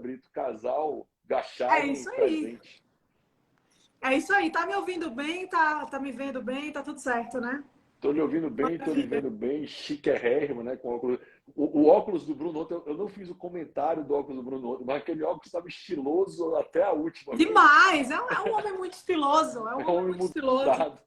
Brito, casal É Gachado isso aí. presente. É isso aí. Tá me ouvindo bem? Tá me vendo bem? Tá tudo certo, né? Estou lhe ouvindo bem, estou lhe Maravilha. vendo bem, chiquérrimo, né? Com óculos. O óculos do Bruno ontem, eu não fiz o comentário do óculos do Bruno ontem, mas aquele óculos estava estiloso até a última, viu? Demais! É um homem muito estiloso. É É um um homem homem muito estiloso. mudado.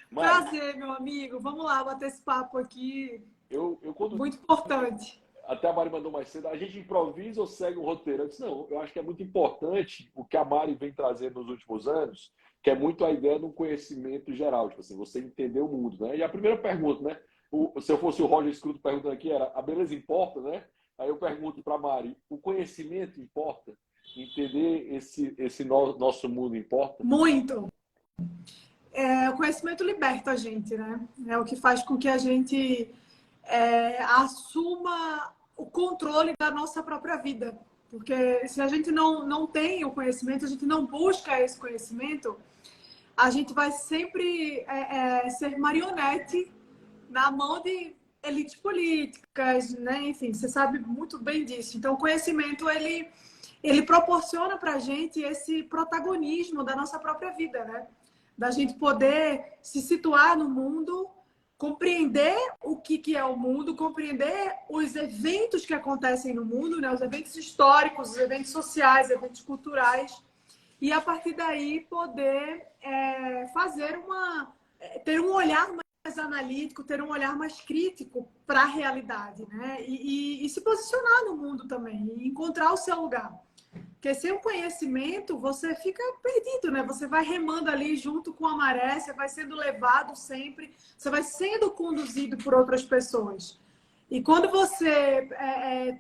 Mari, Prazer, meu amigo. Vamos lá bater esse papo aqui. eu quando Muito importante. até a Mari mandou mais cedo, a gente improvisa ou segue o roteiro? Eu disse, não, eu acho que é muito importante o que a Mari vem trazendo nos últimos anos, que é muito a ideia do conhecimento geral, tipo assim, você entender o mundo, né? E a primeira pergunta, né? Se eu fosse o Roger Scruton perguntando aqui, era, a beleza importa, né? Aí eu pergunto para a Mari, o conhecimento importa? Entender nosso mundo importa? Muito. O conhecimento liberta a gente, né? É o que faz com que a gente assuma o controle da nossa própria vida. Porque se a gente não tem o conhecimento, a gente não busca esse conhecimento, a gente vai sempre ser marionete na mão de elites políticas, né? Enfim, você sabe muito bem disso. Então, o conhecimento, ele proporciona para a gente esse protagonismo da nossa própria vida, né? Da gente poder se situar no mundo, compreender o que é o mundo, compreender os eventos que acontecem no mundo, né? Os eventos históricos, os eventos sociais, eventos culturais, e a partir daí poder ter um olhar mais analítico, ter um olhar mais crítico para a realidade, né? E se posicionar no mundo também, e encontrar o seu lugar. Porque sem o conhecimento, você fica perdido, né? Você vai remando ali junto com a maré, você vai sendo levado sempre, você vai sendo conduzido por outras pessoas. E quando você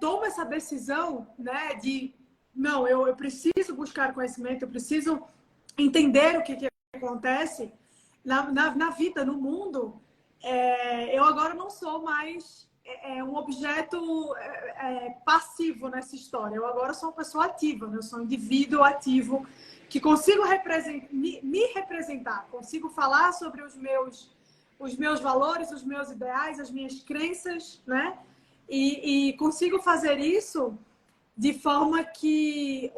toma essa decisão, né, de não, eu preciso buscar conhecimento, eu preciso entender o que acontece na vida, no mundo, eu agora não sou mais um objeto passivo nessa história. Eu agora sou uma pessoa ativa, né? Eu sou um indivíduo ativo que consigo me representar, consigo falar sobre os meus valores, os meus ideais, as minhas crenças, né? E consigo fazer isso de forma que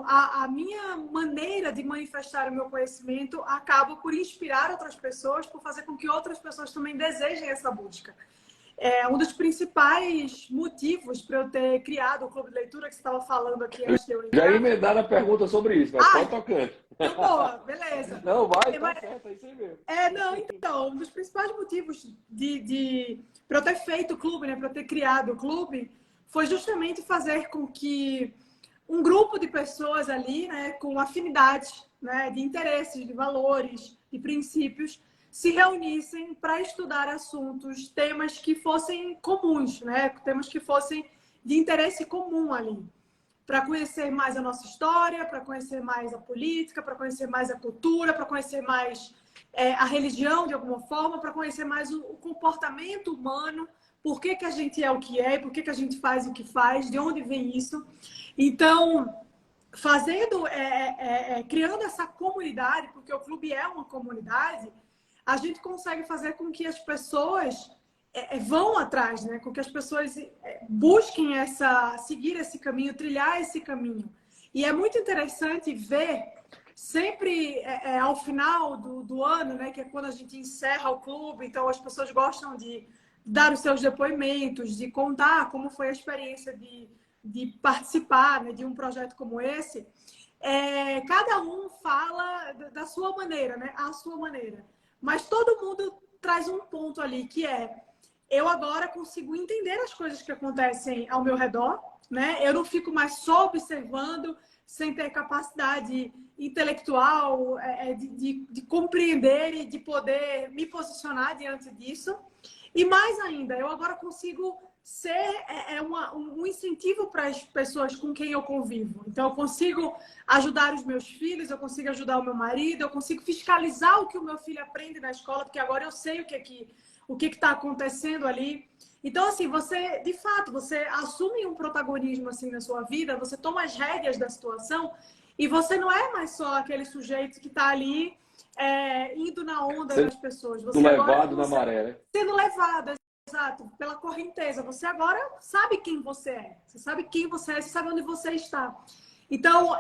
a minha maneira de manifestar o meu conhecimento acaba por inspirar outras pessoas, por fazer com que outras pessoas também desejem essa busca. Um dos principais motivos para eu ter criado o clube de leitura que você estava falando aqui antes de eu Já ia ligar. emendar a pergunta sobre isso, mas pode tocando. Então, boa, beleza. Não, vai, tá certo, é isso aí mesmo. Não, então, um dos principais motivos para eu ter feito o clube, né, para eu ter criado o clube, foi justamente fazer com que um grupo de pessoas ali, né, com afinidades, né, de interesses, de valores, de princípios, se reunissem para estudar assuntos, temas que fossem comuns, né, temas que fossem de interesse comum ali, para conhecer mais a nossa história, para conhecer mais a política, para conhecer mais a cultura, para conhecer mais a religião de alguma forma, para conhecer mais o comportamento humano, por que a gente é o que é, por que a gente faz o que faz, de onde vem isso. Então, criando essa comunidade, porque o clube é uma comunidade, a gente consegue fazer com que as pessoas vão atrás, né? Com que as pessoas busquem seguir esse caminho, trilhar esse caminho. E é muito interessante ver sempre ao final do ano, né? Que é quando a gente encerra o clube, então as pessoas gostam de dar os seus depoimentos, de contar como foi a experiência de participar, né, de um projeto como esse. Cada um fala da sua maneira, né? A sua maneira. Mas todo mundo traz um ponto ali, que eu agora consigo entender as coisas que acontecem ao meu redor, né? Eu não fico mais só observando, sem ter capacidade intelectual de compreender e de poder me posicionar diante disso. E mais ainda, eu agora consigo ser um incentivo para as pessoas com quem eu convivo. Então, eu consigo ajudar os meus filhos, eu consigo ajudar o meu marido, eu consigo fiscalizar o que o meu filho aprende na escola, porque agora eu sei o que está acontecendo ali. Então, assim, você, de fato, você assume um protagonismo assim na sua vida, você toma as rédeas da situação e você não é mais só aquele sujeito que está ali indo na onda das pessoas. Você Sendo agora levado na maré, né? sendo levado. exato, pela correnteza. Você agora sabe quem você é. Você sabe quem você é, você sabe onde você está. Então,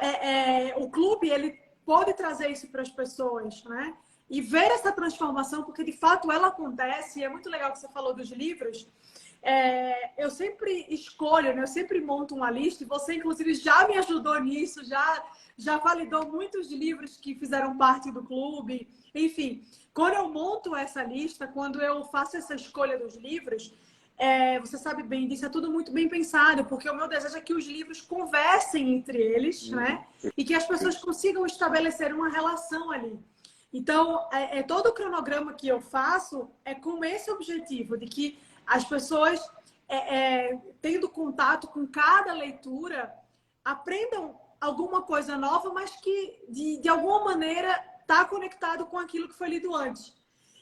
o clube, ele pode trazer isso para as pessoas, né? E ver essa transformação, porque de fato ela acontece. E é muito legal que você falou dos livros. Eu sempre escolho, né? Eu sempre monto uma lista. E você, inclusive, já me ajudou nisso, já validou muitos livros que fizeram parte do clube. Enfim, quando eu monto essa lista, quando eu faço essa escolha dos livros, você sabe bem disso, é tudo muito bem pensado, porque o meu desejo é que os livros conversem entre eles, né? E que as pessoas consigam estabelecer uma relação ali. Então, todo o cronograma que eu faço é com esse objetivo, de que as pessoas, tendo contato com cada leitura, aprendam alguma coisa nova, mas que, de alguma maneira, está conectado com aquilo que foi lido antes.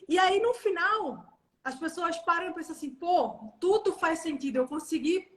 E aí, no final, as pessoas param e pensam assim, pô, tudo faz sentido, eu consegui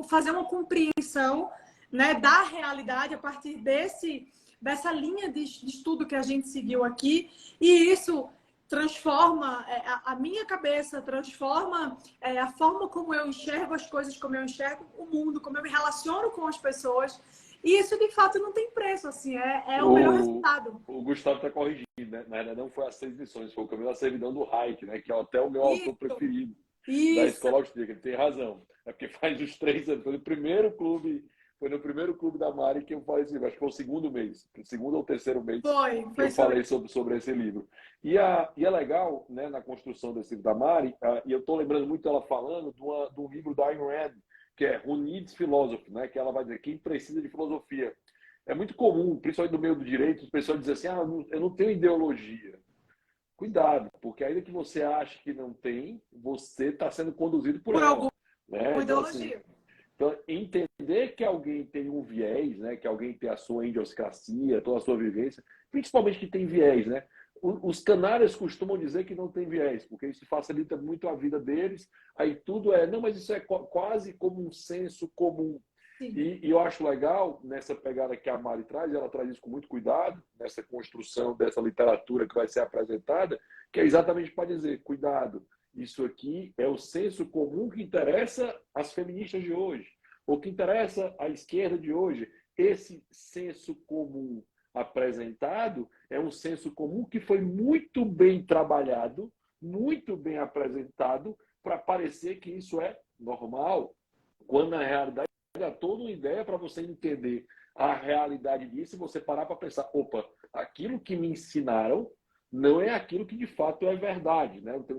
fazer uma compreensão, né, da realidade a partir dessa linha de estudo que a gente seguiu aqui, e isso transforma a minha cabeça, transforma a forma como eu enxergo as coisas, como eu enxergo o mundo, como eu me relaciono com as pessoas. E isso, de fato, não tem preço, assim, é o melhor resultado. O Gustavo está corrigindo, né? Na verdade, não foi as 6 lições, foi o Caminho da Servidão do Hayek, né? Que é até o meu autor preferido da Escola Austríaca. Ele tem razão. É porque faz uns 3 anos. Foi no primeiro clube da Mari que eu falei assim, acho que foi o segundo mês, o segundo ou terceiro mês que eu falei sobre esse livro. E é legal, né, na construção desse livro da Mari, e eu estou lembrando muito ela falando de um livro da Ayn Rand, que é Who Needs Philosophy, né? Que ela vai dizer, quem precisa de filosofia. É muito comum, principalmente no meio do direito, as pessoas dizem assim, eu não tenho ideologia. Cuidado, porque ainda que você ache que não tem, você está sendo conduzido por ela. Alguma né? ideologia. Então, entender que alguém tem um viés, né? Que alguém tem a sua idiosincrasia, toda a sua vivência, principalmente que tem viés, né? Os canários costumam dizer que não tem viés, porque isso facilita muito a vida deles. Aí tudo não, mas isso é quase como um senso comum. E eu acho legal nessa pegada que a Mari traz, ela traz isso com muito cuidado, nessa construção dessa literatura que vai ser apresentada, que é exatamente para dizer, cuidado, isso aqui é o senso comum que interessa às feministas de hoje, ou que interessa à esquerda de hoje. Esse senso comum apresentado é um senso comum que foi muito bem trabalhado, muito bem apresentado, para parecer que isso é normal, quando na realidade é toda uma ideia para você entender a realidade disso e você parar para pensar, opa, aquilo que me ensinaram não é aquilo que de fato é verdade, né? Então,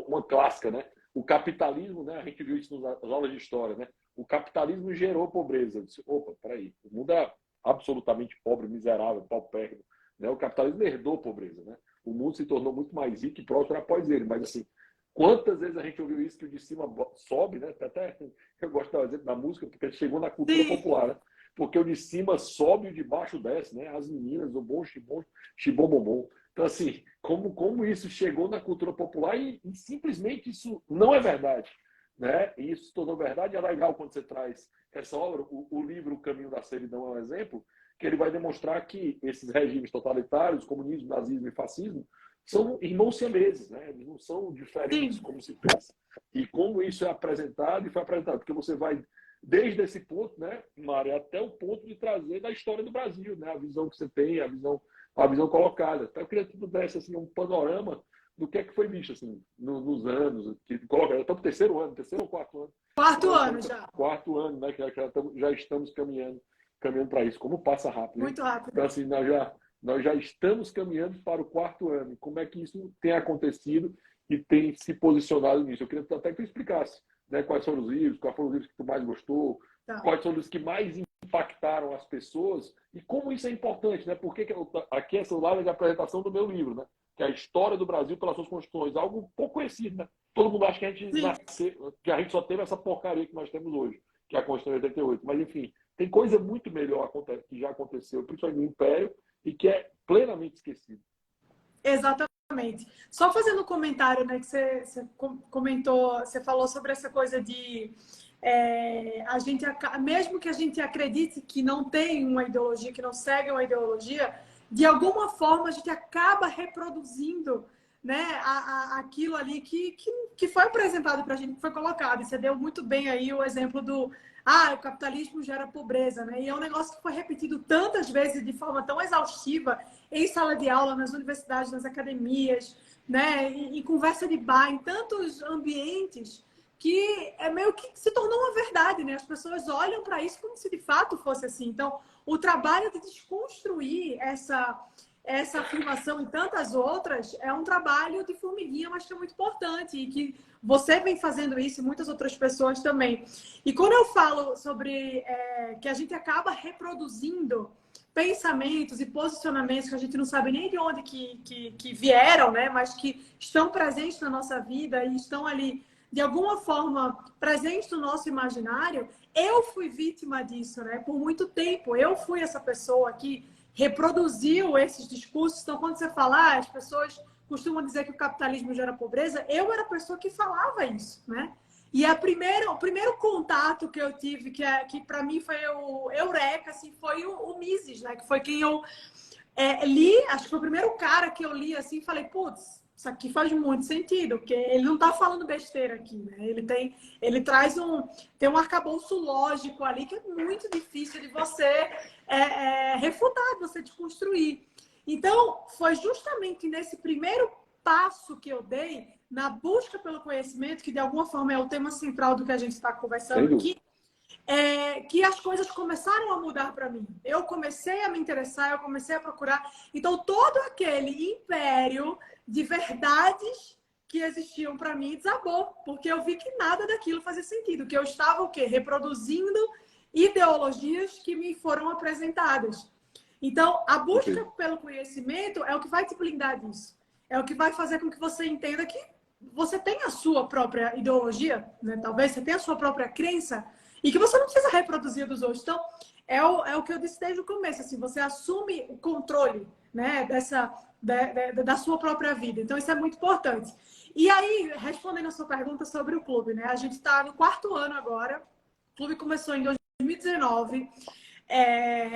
uma clássica, né? O capitalismo, né? A gente viu isso nas aulas de história, né? O capitalismo gerou pobreza. Eu disse, opa, peraí, o mundo é absolutamente pobre, miserável, paupérrimo, né? O capitalismo herdou pobreza, né? O mundo se tornou muito mais rico e próspero após ele, mas assim, quantas vezes a gente ouviu isso que o de cima sobe, né? Até eu gosto da música porque chegou na cultura popular, né? Porque o de cima sobe e o de baixo desce, né? As meninas, o bom xibom, xibom. Então, assim, como isso chegou na cultura popular e simplesmente isso não é verdade, né? E isso se tornou verdade. É legal quando você traz essa obra, o livro O Caminho da Servidão é um exemplo, que ele vai demonstrar que esses regimes totalitários, comunismo, nazismo e fascismo, são irmãos siameses, né? Eles não são diferentes como se pensa. E como isso é apresentado e foi apresentado, porque você vai desde esse ponto, né, Mário, até o ponto de trazer da história do Brasil, né? A visão que você tem, a visão colocada. Então, eu queria que tu desse assim, um panorama do que é que foi visto assim, nos anos. Estamos no terceiro ou quarto ano? Quarto ano já. Quarto ano, né? Que já estamos caminhando para isso. Como passa rápido. Né? Muito rápido. Então, assim, nós já estamos caminhando para o quarto ano. Como é que isso tem acontecido e tem se posicionado nisso? Eu queria até que tu explicasse, né, quais foram os livros que tu mais gostou, quais foram os que mais impactaram as pessoas e como isso é importante, né? Porque aqui essa live é de apresentação do meu livro, né? Que é a história do Brasil pelas suas constituições, algo pouco conhecido, né? Todo mundo acha que a gente só teve essa porcaria que nós temos hoje, que é a Constituição de 88. Mas, enfim, tem coisa muito melhor que já aconteceu, principalmente no Império, e que é plenamente esquecido. Exatamente. Só fazendo um comentário, né, que você comentou, você falou sobre essa coisa de a gente, mesmo que a gente acredite que não tem uma ideologia, que não segue uma ideologia, de alguma forma a gente acaba reproduzindo né, aquilo ali que foi apresentado para a gente, que foi colocado. E você deu muito bem aí o exemplo do o capitalismo gera pobreza, né? E é um negócio que foi repetido tantas vezes de forma tão exaustiva em sala de aula, nas universidades, nas academias, né? Em conversa de bar, em tantos ambientes, que é meio que se tornou uma verdade, né? As pessoas olham para isso como se de fato fosse assim. Então, o trabalho de desconstruir essa afirmação e tantas outras é um trabalho de formiguinha, mas que é muito importante e que você vem fazendo isso e muitas outras pessoas também. E quando eu falo sobre que a gente acaba reproduzindo pensamentos e posicionamentos que a gente não sabe nem de onde que vieram, né? Mas que estão presentes na nossa vida e estão ali, de alguma forma, presentes no nosso imaginário, eu fui vítima disso, né? Por muito tempo. Eu fui essa pessoa que reproduziu esses discursos. Então, quando você fala, as pessoas costumam dizer que o capitalismo gera pobreza, eu era a pessoa que falava isso, né? E o primeiro contato que eu tive, que para mim foi o Eureka, assim, foi o Mises, né? Que foi quem eu li, acho que foi o primeiro cara que eu li, assim, e falei, putz, isso aqui faz muito sentido, porque ele não está falando besteira aqui, né? Ele tem um arcabouço lógico ali que é muito difícil de você refutar, de você desconstruir. Então, foi justamente nesse primeiro passo que eu dei na busca pelo conhecimento, que de alguma forma é o tema central do que a gente está conversando aqui, que as coisas começaram a mudar para mim. Eu comecei a me interessar, eu comecei a procurar. Então, todo aquele império de verdades que existiam para mim desabou, porque eu vi que nada daquilo fazia sentido, que eu estava o quê? Reproduzindo ideologias que me foram apresentadas. Então, a busca pelo conhecimento é o que vai te blindar disso. É o que vai fazer com que você entenda que você tem a sua própria ideologia, né? Talvez você tenha a sua própria crença, e que você não precisa reproduzir dos outros. Então, é o que eu disse desde o começo, assim, você assume o controle, né, da sua própria vida. Então, isso é muito importante. E aí, respondendo a sua pergunta sobre o clube, né, a gente está no 4º ano agora, o clube começou em 2019,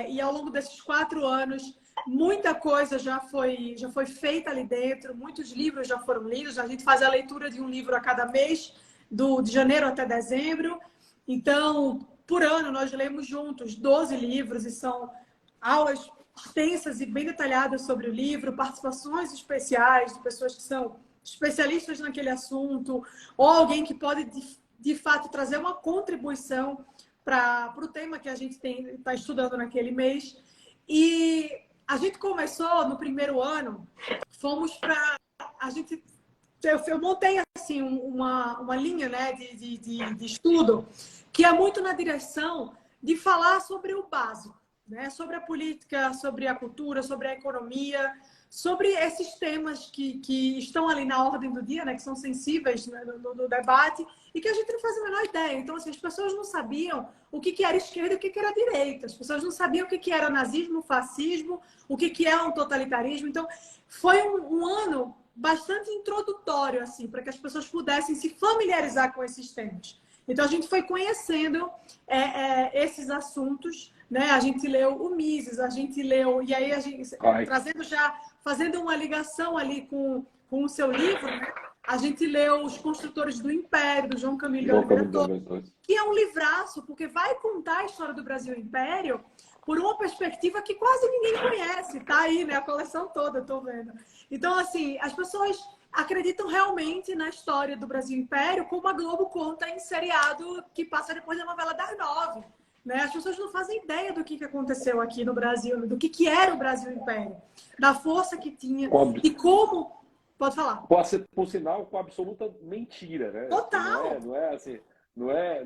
e ao longo desses 4 anos, muita coisa já foi feita ali dentro, muitos livros já foram lidos, a gente faz a leitura de um livro a cada mês, de janeiro até dezembro. Então, por ano, nós lemos juntos 12 livros e são aulas extensas e bem detalhadas sobre o livro, participações especiais de pessoas que são especialistas naquele assunto, ou alguém que pode, de fato, trazer uma contribuição para o tema que a gente está estudando naquele mês. E a gente começou no primeiro ano, fomos para... Eu montei assim, uma linha, né, de estudo que é muito na direção de falar sobre o básico, né? Sobre a política, sobre a cultura, sobre a economia, sobre esses temas que estão ali na ordem do dia, né? Que são sensíveis, né, no debate e que a gente não faz a menor ideia. Então, assim, as pessoas não sabiam o que era esquerda e o que era direita. As pessoas não sabiam o que era nazismo, fascismo, o que é um totalitarismo. Então, foi um ano bastante introdutório, assim, para que as pessoas pudessem se familiarizar com esses temas. Então, a gente foi conhecendo esses assuntos, né? A gente leu o Mises, a gente leu... E aí, a gente, fazendo uma ligação ali com o seu livro, né? A gente leu Os Construtores do Império, do João Camilo de Oliveira Torres, que é um livraço, porque vai contar a história do Brasil Império por uma perspectiva que quase ninguém conhece. Tá aí, né? A coleção toda, eu tô vendo. Então, assim, as pessoas acreditam realmente na história do Brasil Império, como a Globo conta em seriado que passa depois da novela das 9. Né? As pessoas não fazem ideia do que aconteceu aqui no Brasil, do que era o Brasil Império, da força que tinha e como... Pode falar. Por sinal, com absoluta mentira, né? Total! Não é assim, não é.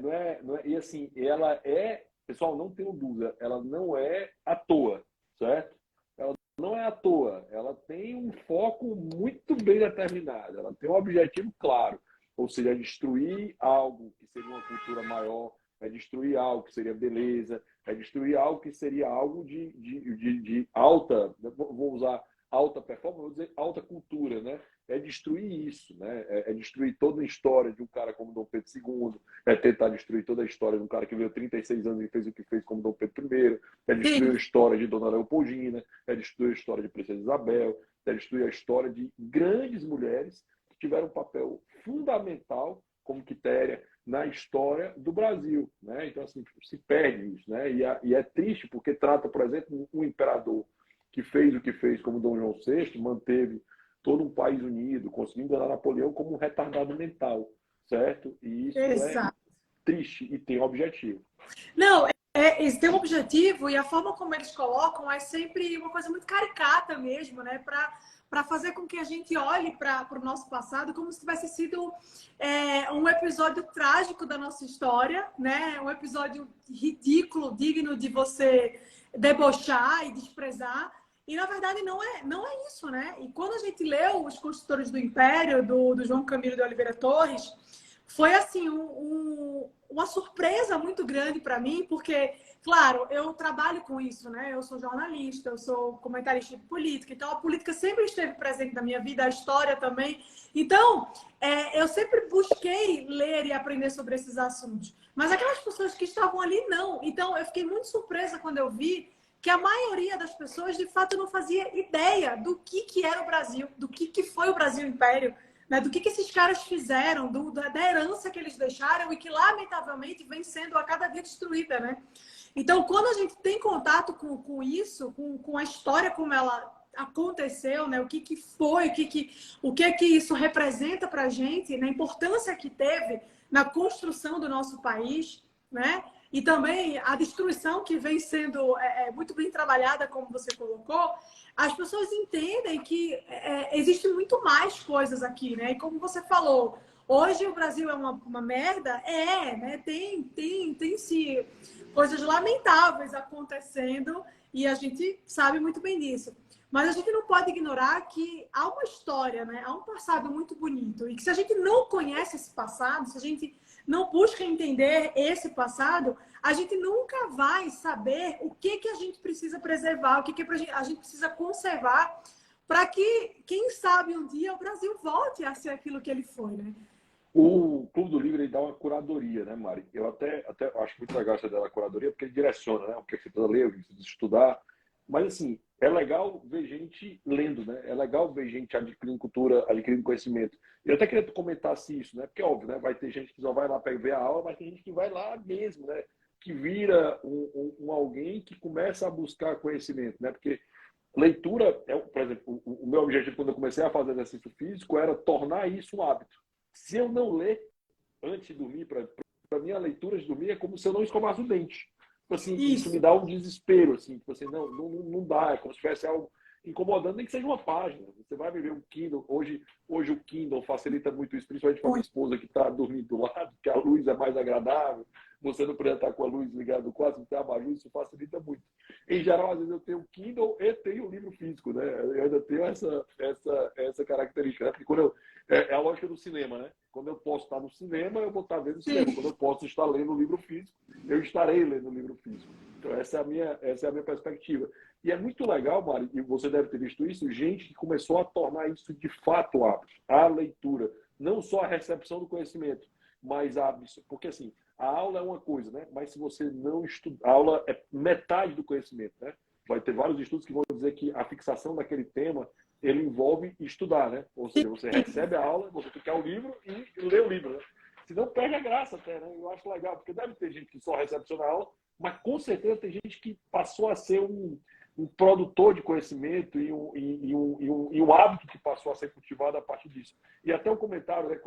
E assim, ela é... Pessoal, não tenham dúvida, ela não é à toa, certo? Ela não é à toa, ela tem um foco muito bem determinado, ela tem um objetivo claro, ou seja, destruir algo que seria uma cultura maior, é destruir algo que seria beleza, é destruir algo que seria algo de alta, vou usar alta performance, vou dizer alta cultura, né? É destruir isso, né? É destruir toda a história de um cara como Dom Pedro II, é tentar destruir toda a história de um cara que veio 36 anos e fez o que fez como Dom Pedro I, é destruir a história de Dona Leopoldina, é destruir a história de Princesa Isabel, deve estudar a história de grandes mulheres que tiveram um papel fundamental como Quitéria na história do Brasil, né? Então, assim, se perde isso, né? E é triste porque trata, por exemplo, um imperador que fez o que fez, como Dom João VI, manteve todo um país unido, conseguiu enganar Napoleão como um retardado mental, certo? E isso é Exato. triste e tem objetivo. Não, eles têm um objetivo e a forma como eles colocam é sempre uma coisa muito caricata mesmo, né? Para fazer com que a gente olhe para o nosso passado como se tivesse sido um episódio trágico da nossa história, né? Um episódio ridículo, digno de você debochar e desprezar. E, na verdade, não é isso, né? E quando a gente leu Os Construtores do Império, do João Camilo de Oliveira Torres, foi, assim, uma surpresa muito grande para mim, porque, claro, eu trabalho com isso, né? Eu sou jornalista, eu sou comentarista de política, então a política sempre esteve presente na minha vida, a história também. Então, eu sempre busquei ler e aprender sobre esses assuntos. Mas aquelas pessoas que estavam ali, não. Então, eu fiquei muito surpresa quando eu vi que a maioria das pessoas, de fato, não fazia ideia do que era o Brasil, do que foi o Brasil Império, né? Do que esses caras fizeram, da herança que eles deixaram e que, lamentavelmente, vem sendo a cada dia destruída, né? Então, quando a gente tem contato com isso, com a história como ela aconteceu, né? O que foi, o que isso representa para a gente, na importância que teve na construção do nosso país, né? E também a destruição que vem sendo muito bem trabalhada, como você colocou, as pessoas entendem que existe muito mais coisas aqui, né? E como você falou, hoje o Brasil é uma merda? Né? Tem sim coisas lamentáveis acontecendo e a gente sabe muito bem disso. Mas a gente não pode ignorar que há uma história, né? Há um passado muito bonito. E que se a gente não conhece esse passado, se a gente não busca entender esse passado, a gente nunca vai saber o que a gente precisa preservar, o que a gente precisa conservar para que, quem sabe, um dia o Brasil volte a ser aquilo que ele foi, né? O Clube do Livro ele dá uma curadoria, né, Mari? Eu até acho muito legal essa dela curadoria, porque ele direciona, né? O que você precisa ler, o que você precisa estudar. Mas, assim, é legal ver gente lendo, né? É legal ver gente adquirindo cultura, adquirindo conhecimento. Eu até queria que tu comentasse isso, né? Porque, óbvio, né? Vai ter gente que só vai lá para ver a aula, mas tem gente que vai lá mesmo, né? Que vira alguém que começa a buscar conhecimento, né? Porque leitura, por exemplo, o meu objetivo quando eu comecei a fazer exercício físico era tornar isso um hábito. Se eu não ler antes de dormir, para mim a leitura de dormir é como se eu não escovasse o dente. Assim, isso me dá um desespero, assim, tipo assim, não dá, é como se tivesse algo incomodando, nem que seja uma página. Você vai viver um Kindle, hoje o Kindle facilita muito isso, principalmente para minha esposa que está dormindo do lado, que a luz é mais agradável, você não precisa estar com a luz ligada no quarto, não tem abajur, isso facilita muito. Em geral, às vezes eu tenho o Kindle e tenho o livro físico, né? Eu ainda tenho essa característica, né? Porque quando é a lógica do cinema, né? Quando eu posso estar no cinema, eu vou estar vendo o cinema. Quando eu posso estar lendo o livro físico, eu estarei lendo o livro físico. Então, essa é a minha perspectiva. E é muito legal, Mari, e você deve ter visto isso, gente que começou a tornar isso de fato hábito, a leitura. Não só a recepção do conhecimento, mas porque assim, a aula é uma coisa, né? Mas se você não estuda, a aula é metade do conhecimento, né? Vai ter vários estudos que vão dizer que a fixação daquele tema ele envolve estudar, né? Ou seja, você recebe a aula, você quer o livro e lê o livro, né? Senão perde a graça até, né? Eu acho legal, porque deve ter gente que só recepciona a aula, mas com certeza tem gente que passou a ser um produtor de conhecimento e um hábito que passou a ser cultivado a partir disso. E até um comentário, né?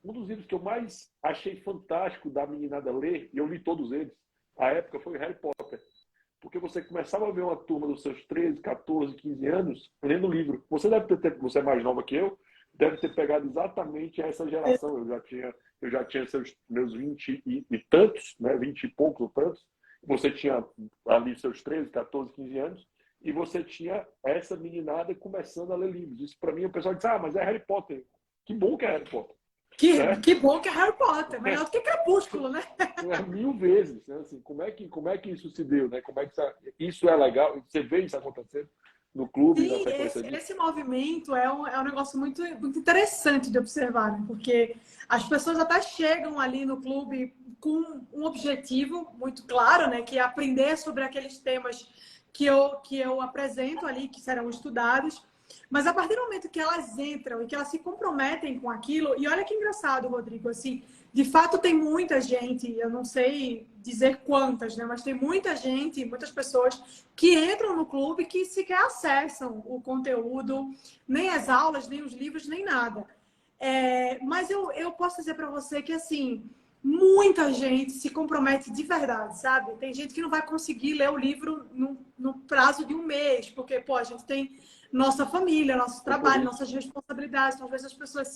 Um dos livros que eu mais achei fantástico da meninada ler, e eu li todos eles, à época, foi o Harry Potter. Porque você começava a ver uma turma dos seus 13, 14, 15 anos lendo livro. Você você é mais nova que eu, deve ter pegado exatamente essa geração. Eu já tinha meus 20 e tantos, né? 20 e poucos ou tantos. Você tinha ali seus 13, 14, 15 anos. E você tinha essa meninada começando a ler livros. Isso para mim, o pessoal diz, mas é Harry Potter. Que bom que é Harry Potter. Que bom que é Harry Potter, melhor do que Crepúsculo, né? 1000 vezes, né? Assim, como é que isso se deu, né? Como é que isso é legal? Você vê isso acontecendo no clube? Sim, na sequência disso? esse movimento é um negócio muito, muito interessante de observar, né? Porque as pessoas até chegam ali no clube com um objetivo muito claro, né? Que é aprender sobre aqueles temas que eu apresento ali, que serão estudados. Mas a partir do momento que elas entram e que elas se comprometem com aquilo, e olha que engraçado, Rodrigo, assim, de fato tem muita gente, eu não sei dizer quantas, né? Mas tem muita gente, muitas pessoas que entram no clube que sequer acessam o conteúdo, nem as aulas, nem os livros, nem nada. Mas eu posso dizer para você que, assim, muita gente se compromete de verdade, sabe? Tem gente que não vai conseguir ler o livro no prazo de um mês, porque, pô, a gente tem nossa família, nosso trabalho, nossas responsabilidades. Então, às vezes as pessoas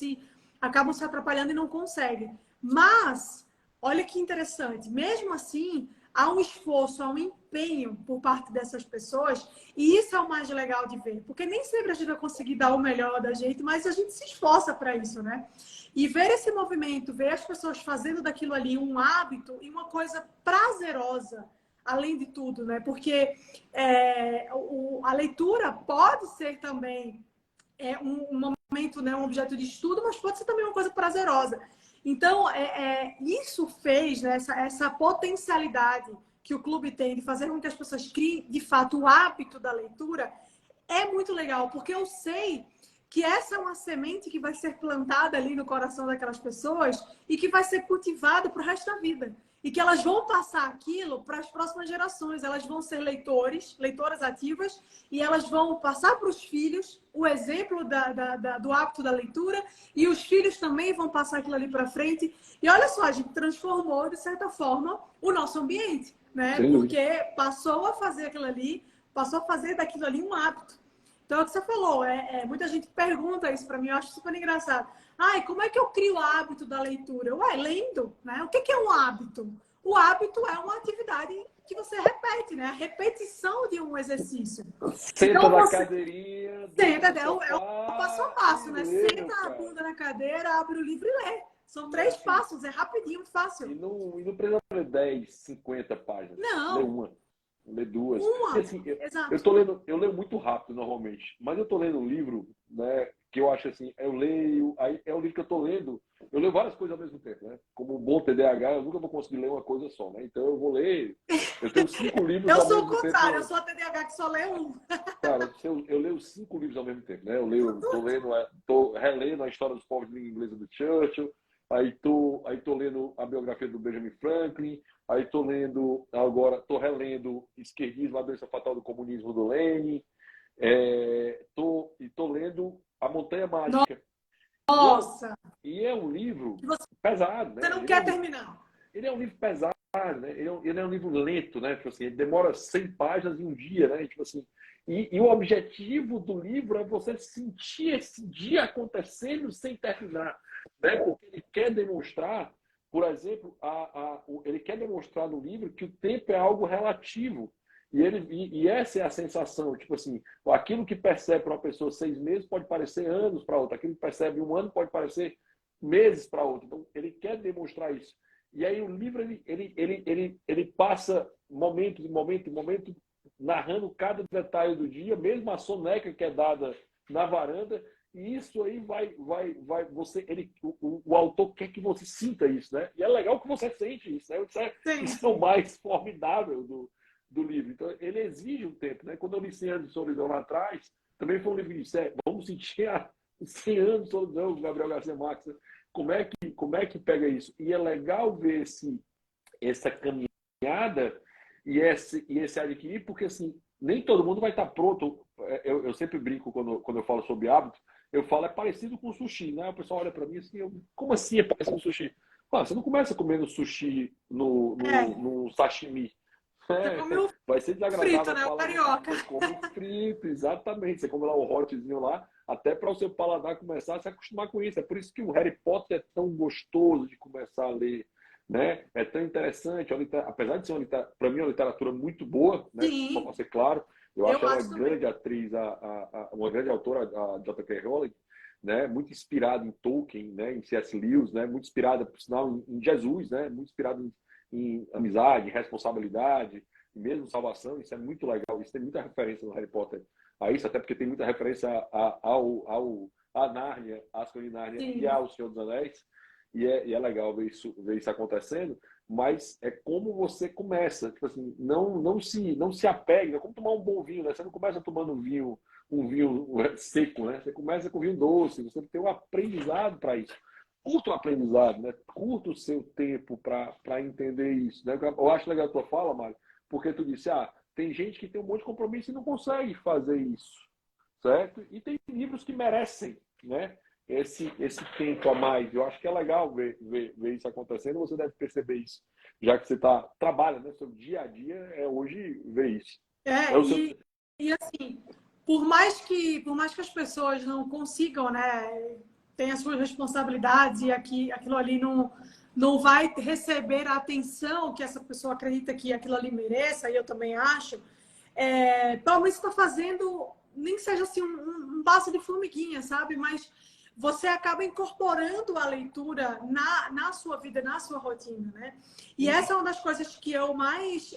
acabam se atrapalhando e não conseguem. Mas, olha que interessante, mesmo assim, há um esforço, há um empenho por parte dessas pessoas, e isso é o mais legal de ver, porque nem sempre a gente vai conseguir dar o melhor da gente, mas a gente se esforça para isso, né? E ver esse movimento, ver as pessoas fazendo daquilo ali um hábito e uma coisa prazerosa, além de tudo, né? Porque a leitura pode ser também um momento, né, um objeto de estudo, mas pode ser também uma coisa prazerosa. Então, isso fez, né, essa potencialidade que o clube tem de fazer com que as pessoas criem, de fato, o hábito da leitura, é muito legal, porque eu sei que essa é uma semente que vai ser plantada ali no coração daquelas pessoas e que vai ser cultivada para o resto da vida. E que elas vão passar aquilo para as próximas gerações. Elas vão ser leitoras ativas, e elas vão passar para os filhos o exemplo do hábito da leitura, e os filhos também vão passar aquilo ali para frente. E olha só, a gente transformou, de certa forma, o nosso ambiente, né? Porque passou a fazer aquilo ali, passou a fazer daquilo ali um hábito. Então, é o que você falou, muita gente pergunta isso para mim, eu acho super engraçado. Ai, como é que eu crio o hábito da leitura? Ué, lendo, né? O que é um hábito? O hábito é uma atividade que você repete, né? A repetição de um exercício. Senta então, na cadeirinha, senta, é o passo a passo, né? Senta a bunda na cadeira, abre o livro e lê. São 3 passos, é rapidinho, fácil. E não precisa ler 10, 50 páginas. Não. Lê uma, lê duas. Uma, assim, exato. Eu leio muito rápido normalmente, mas eu tô lendo um livro, né, que eu acho assim, eu leio, aí é o livro que eu tô lendo, eu leio várias coisas ao mesmo tempo, né? Como um bom TDAH, eu nunca vou conseguir ler uma coisa só, né? Então eu vou ler, eu tenho 5 livros Eu ao sou o mesmo tempo. contrário, eu sou a TDAH que só lê um. Cara, eu leio 5 livros ao mesmo tempo, né? Tô relendo a história dos povos de língua inglesa do Churchill, aí tô lendo a biografia do Benjamin Franklin, aí tô relendo Esquerdismo, a doença fatal do comunismo do Lenin, tô lendo A Montanha Mágica. Nossa! E é um livro você pesado, né? não quer terminar. Ele é um livro pesado, né? Ele é um livro lento, né? Tipo assim, ele demora 100 páginas em um dia, né? Tipo assim, e o objetivo do livro é você sentir esse dia acontecendo sem terminar, né? Porque ele quer demonstrar, por exemplo, ele quer demonstrar no livro que o tempo é algo relativo. E essa é a sensação, tipo assim, aquilo que percebe para uma pessoa 6 meses pode parecer anos para outra, aquilo que percebe um ano pode parecer meses para outra. Então, ele quer demonstrar isso. E aí o livro ele passa momento em momento, narrando cada detalhe do dia, mesmo a soneca que é dada na varanda, e isso aí o autor quer que você sinta isso, né? E é legal que você sente isso, né? Isso é o mais formidável do livro. Então, ele exige um tempo, né? Quando eu li 100 anos de solidão lá atrás, também foi um livro que disse, vamos sentir 100 anos de solidão do Gabriel Garcia Marques, né? Como é que pega isso? E é legal ver essa caminhada e esse adquirir, porque assim, nem todo mundo vai estar pronto. Eu sempre brinco quando eu falo sobre hábito, eu falo, é parecido com sushi, né? O pessoal olha para mim assim, como assim é parecido com sushi? Você não começa comendo sushi no sashimi. Você come o Vai ser frito, desagradável né? O falar. carioca. Você come frito, exatamente. Você come lá o hotzinho lá, até para o seu paladar começar a se acostumar com isso. É por isso que o Harry Potter é tão gostoso de começar a ler, né? É tão interessante. Apesar de ser, para mim, uma literatura muito boa, né? Só para ser claro, eu acho ela uma grande atriz, uma grande autora, a J.K. Rowling, né? Muito inspirada em Tolkien, né? Em C.S. Lewis, né? Muito inspirada, por sinal, em Jesus, né? Muito inspirada em amizade, responsabilidade, e mesmo salvação. Isso é muito legal. Isso tem muita referência no Harry Potter a isso, até porque tem muita referência a Nárnia, a Ascoli Nárnia e ao Senhor dos Anéis. E é legal ver isso acontecendo. mas é como você começa. Tipo assim, não se apegue, é como tomar um bom vinho, né? Você não começa tomando um vinho seco, né? Você começa com vinho doce, você tem um aprendizado para isso. Curta o aprendizado, né? Curta o seu tempo para entender isso, né? Eu acho legal a tua fala, Mário, porque tu disse, tem gente que tem um monte de compromisso e não consegue fazer isso, certo? E tem livros que merecem, né? Esse tempo a mais. Eu acho que é legal ver isso acontecendo. Você deve perceber isso, já que você trabalha, né? Seu dia a dia é hoje ver isso. E assim, por mais que as pessoas não consigam, né, tem as suas responsabilidades e aquilo ali não vai receber a atenção que essa pessoa acredita que aquilo ali mereça, e eu também acho, pelo menos está fazendo, nem que seja assim um passo de formiguinha, sabe? Mas você acaba incorporando a leitura na sua vida, na sua rotina, né? E essa é uma das coisas que eu mais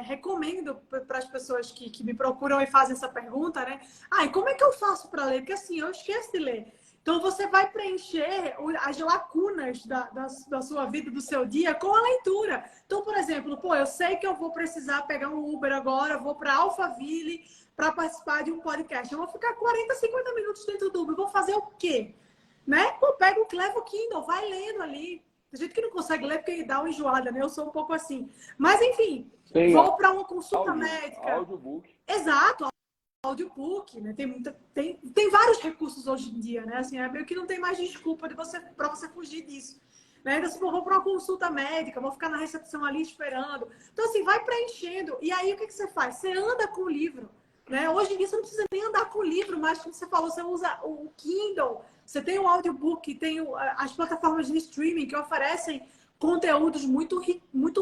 recomendo para as pessoas que me procuram e fazem essa pergunta, né? E como é que eu faço para ler? Porque assim, eu esqueço de ler. Então, você vai preencher as lacunas da sua vida, do seu dia, com a leitura. Então, por exemplo, eu sei que eu vou precisar pegar um Uber agora, vou para Alphaville para participar de um podcast. Eu vou ficar 40, 50 minutos dentro do Uber. Vou fazer o quê? Né? Leva o Kindle, vai lendo ali. Tem gente que não consegue ler porque dá uma enjoada, né? Eu sou um pouco assim. Mas, enfim, vou para uma consulta médica. Audiobook. Exato. Audiobook, né? Tem vários recursos hoje em dia, né? Assim, meio que não tem mais desculpa para você fugir disso. Né? Então, se eu vou para uma consulta médica, vou ficar na recepção ali esperando. Então, assim, vai preenchendo. E aí, o que você faz? Você anda com o livro. Né? Hoje em dia, você não precisa nem andar com o livro, mas, como você falou, você usa o Kindle, você tem o audiobook, tem as plataformas de streaming que oferecem conteúdos muito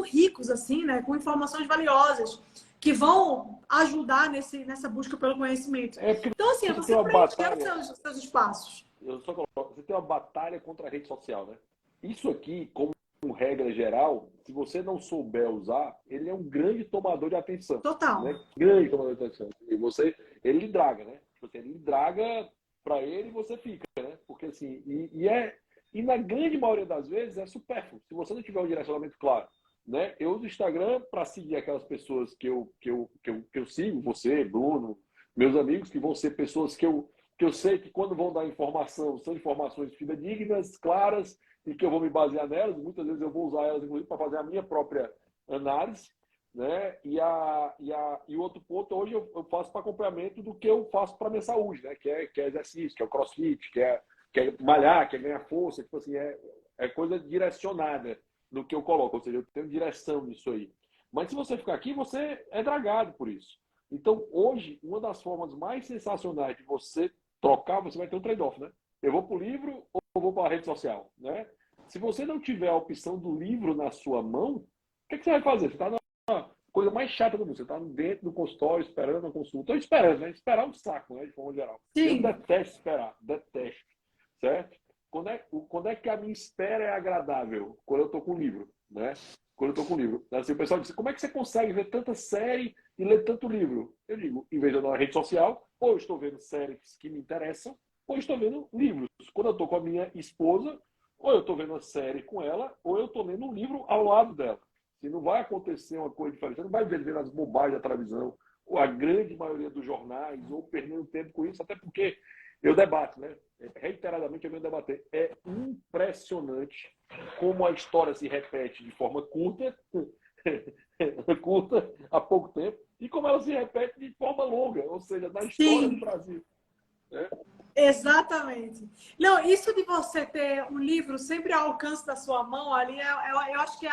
ricos, assim, né? Com informações valiosas, que vão ajudar nessa busca pelo conhecimento. Então, assim, você preencher os seus espaços. Você tem uma batalha contra a rede social, né? Isso aqui, como regra geral, se você não souber usar, ele é um grande tomador de atenção. Total. Né? Grande tomador de atenção. E ele lhe draga, né? Ele lhe draga para ele e você fica, né? Porque assim, e na grande maioria das vezes é supérfluo. Se você não tiver um direcionamento claro. Né? Eu uso o Instagram para seguir aquelas pessoas que eu sigo, você, Bruno, meus amigos, que vão ser pessoas que eu sei que quando vão dar informação, são informações fidedignas, claras, e que eu vou me basear nelas. Muitas vezes eu vou usar elas, inclusive, para fazer a minha própria análise. Né? E o outro ponto, hoje eu faço para acompanhamento do que eu faço para a minha saúde, né? que é exercício, que é o crossfit, que é malhar, que é ganhar força, tipo assim, é coisa direcionada no que eu coloco, ou seja, eu tenho direção nisso aí. Mas se você ficar aqui, você é dragado por isso. Então, hoje, uma das formas mais sensacionais de você trocar, você vai ter um trade-off, né? Eu vou para o livro ou eu vou para a rede social, né? Se você não tiver a opção do livro na sua mão, o que você vai fazer? Você está na coisa mais chata do mundo. Você está dentro do consultório, esperando a consulta. Estou esperando, né? Esperar é um saco, né? De forma geral. Sim. Eu detesto esperar, detesto. Certo? Quando é que a minha espera é agradável? Quando eu estou com o livro, né? Quando eu estou com o livro. Assim, o pessoal diz, como é que você consegue ver tanta série e ler tanto livro? Eu digo, em vez de eu ir na rede social, ou eu estou vendo séries que me interessam, ou eu estou vendo livros. Quando eu estou com a minha esposa, ou eu estou vendo uma série com ela, ou eu estou lendo um livro ao lado dela. Se não vai acontecer uma coisa diferente, você não vai ver as bobagens da televisão, ou a grande maioria dos jornais, ou perdendo tempo com isso, até porque eu debato, né? Reiteradamente eu venho debater. É impressionante como a história se repete de forma curta, curta, há pouco tempo, e como ela se repete de forma longa, ou seja, na história do Brasil. Né? Exatamente. Não, isso de você ter um livro sempre ao alcance da sua mão ali, eu acho que é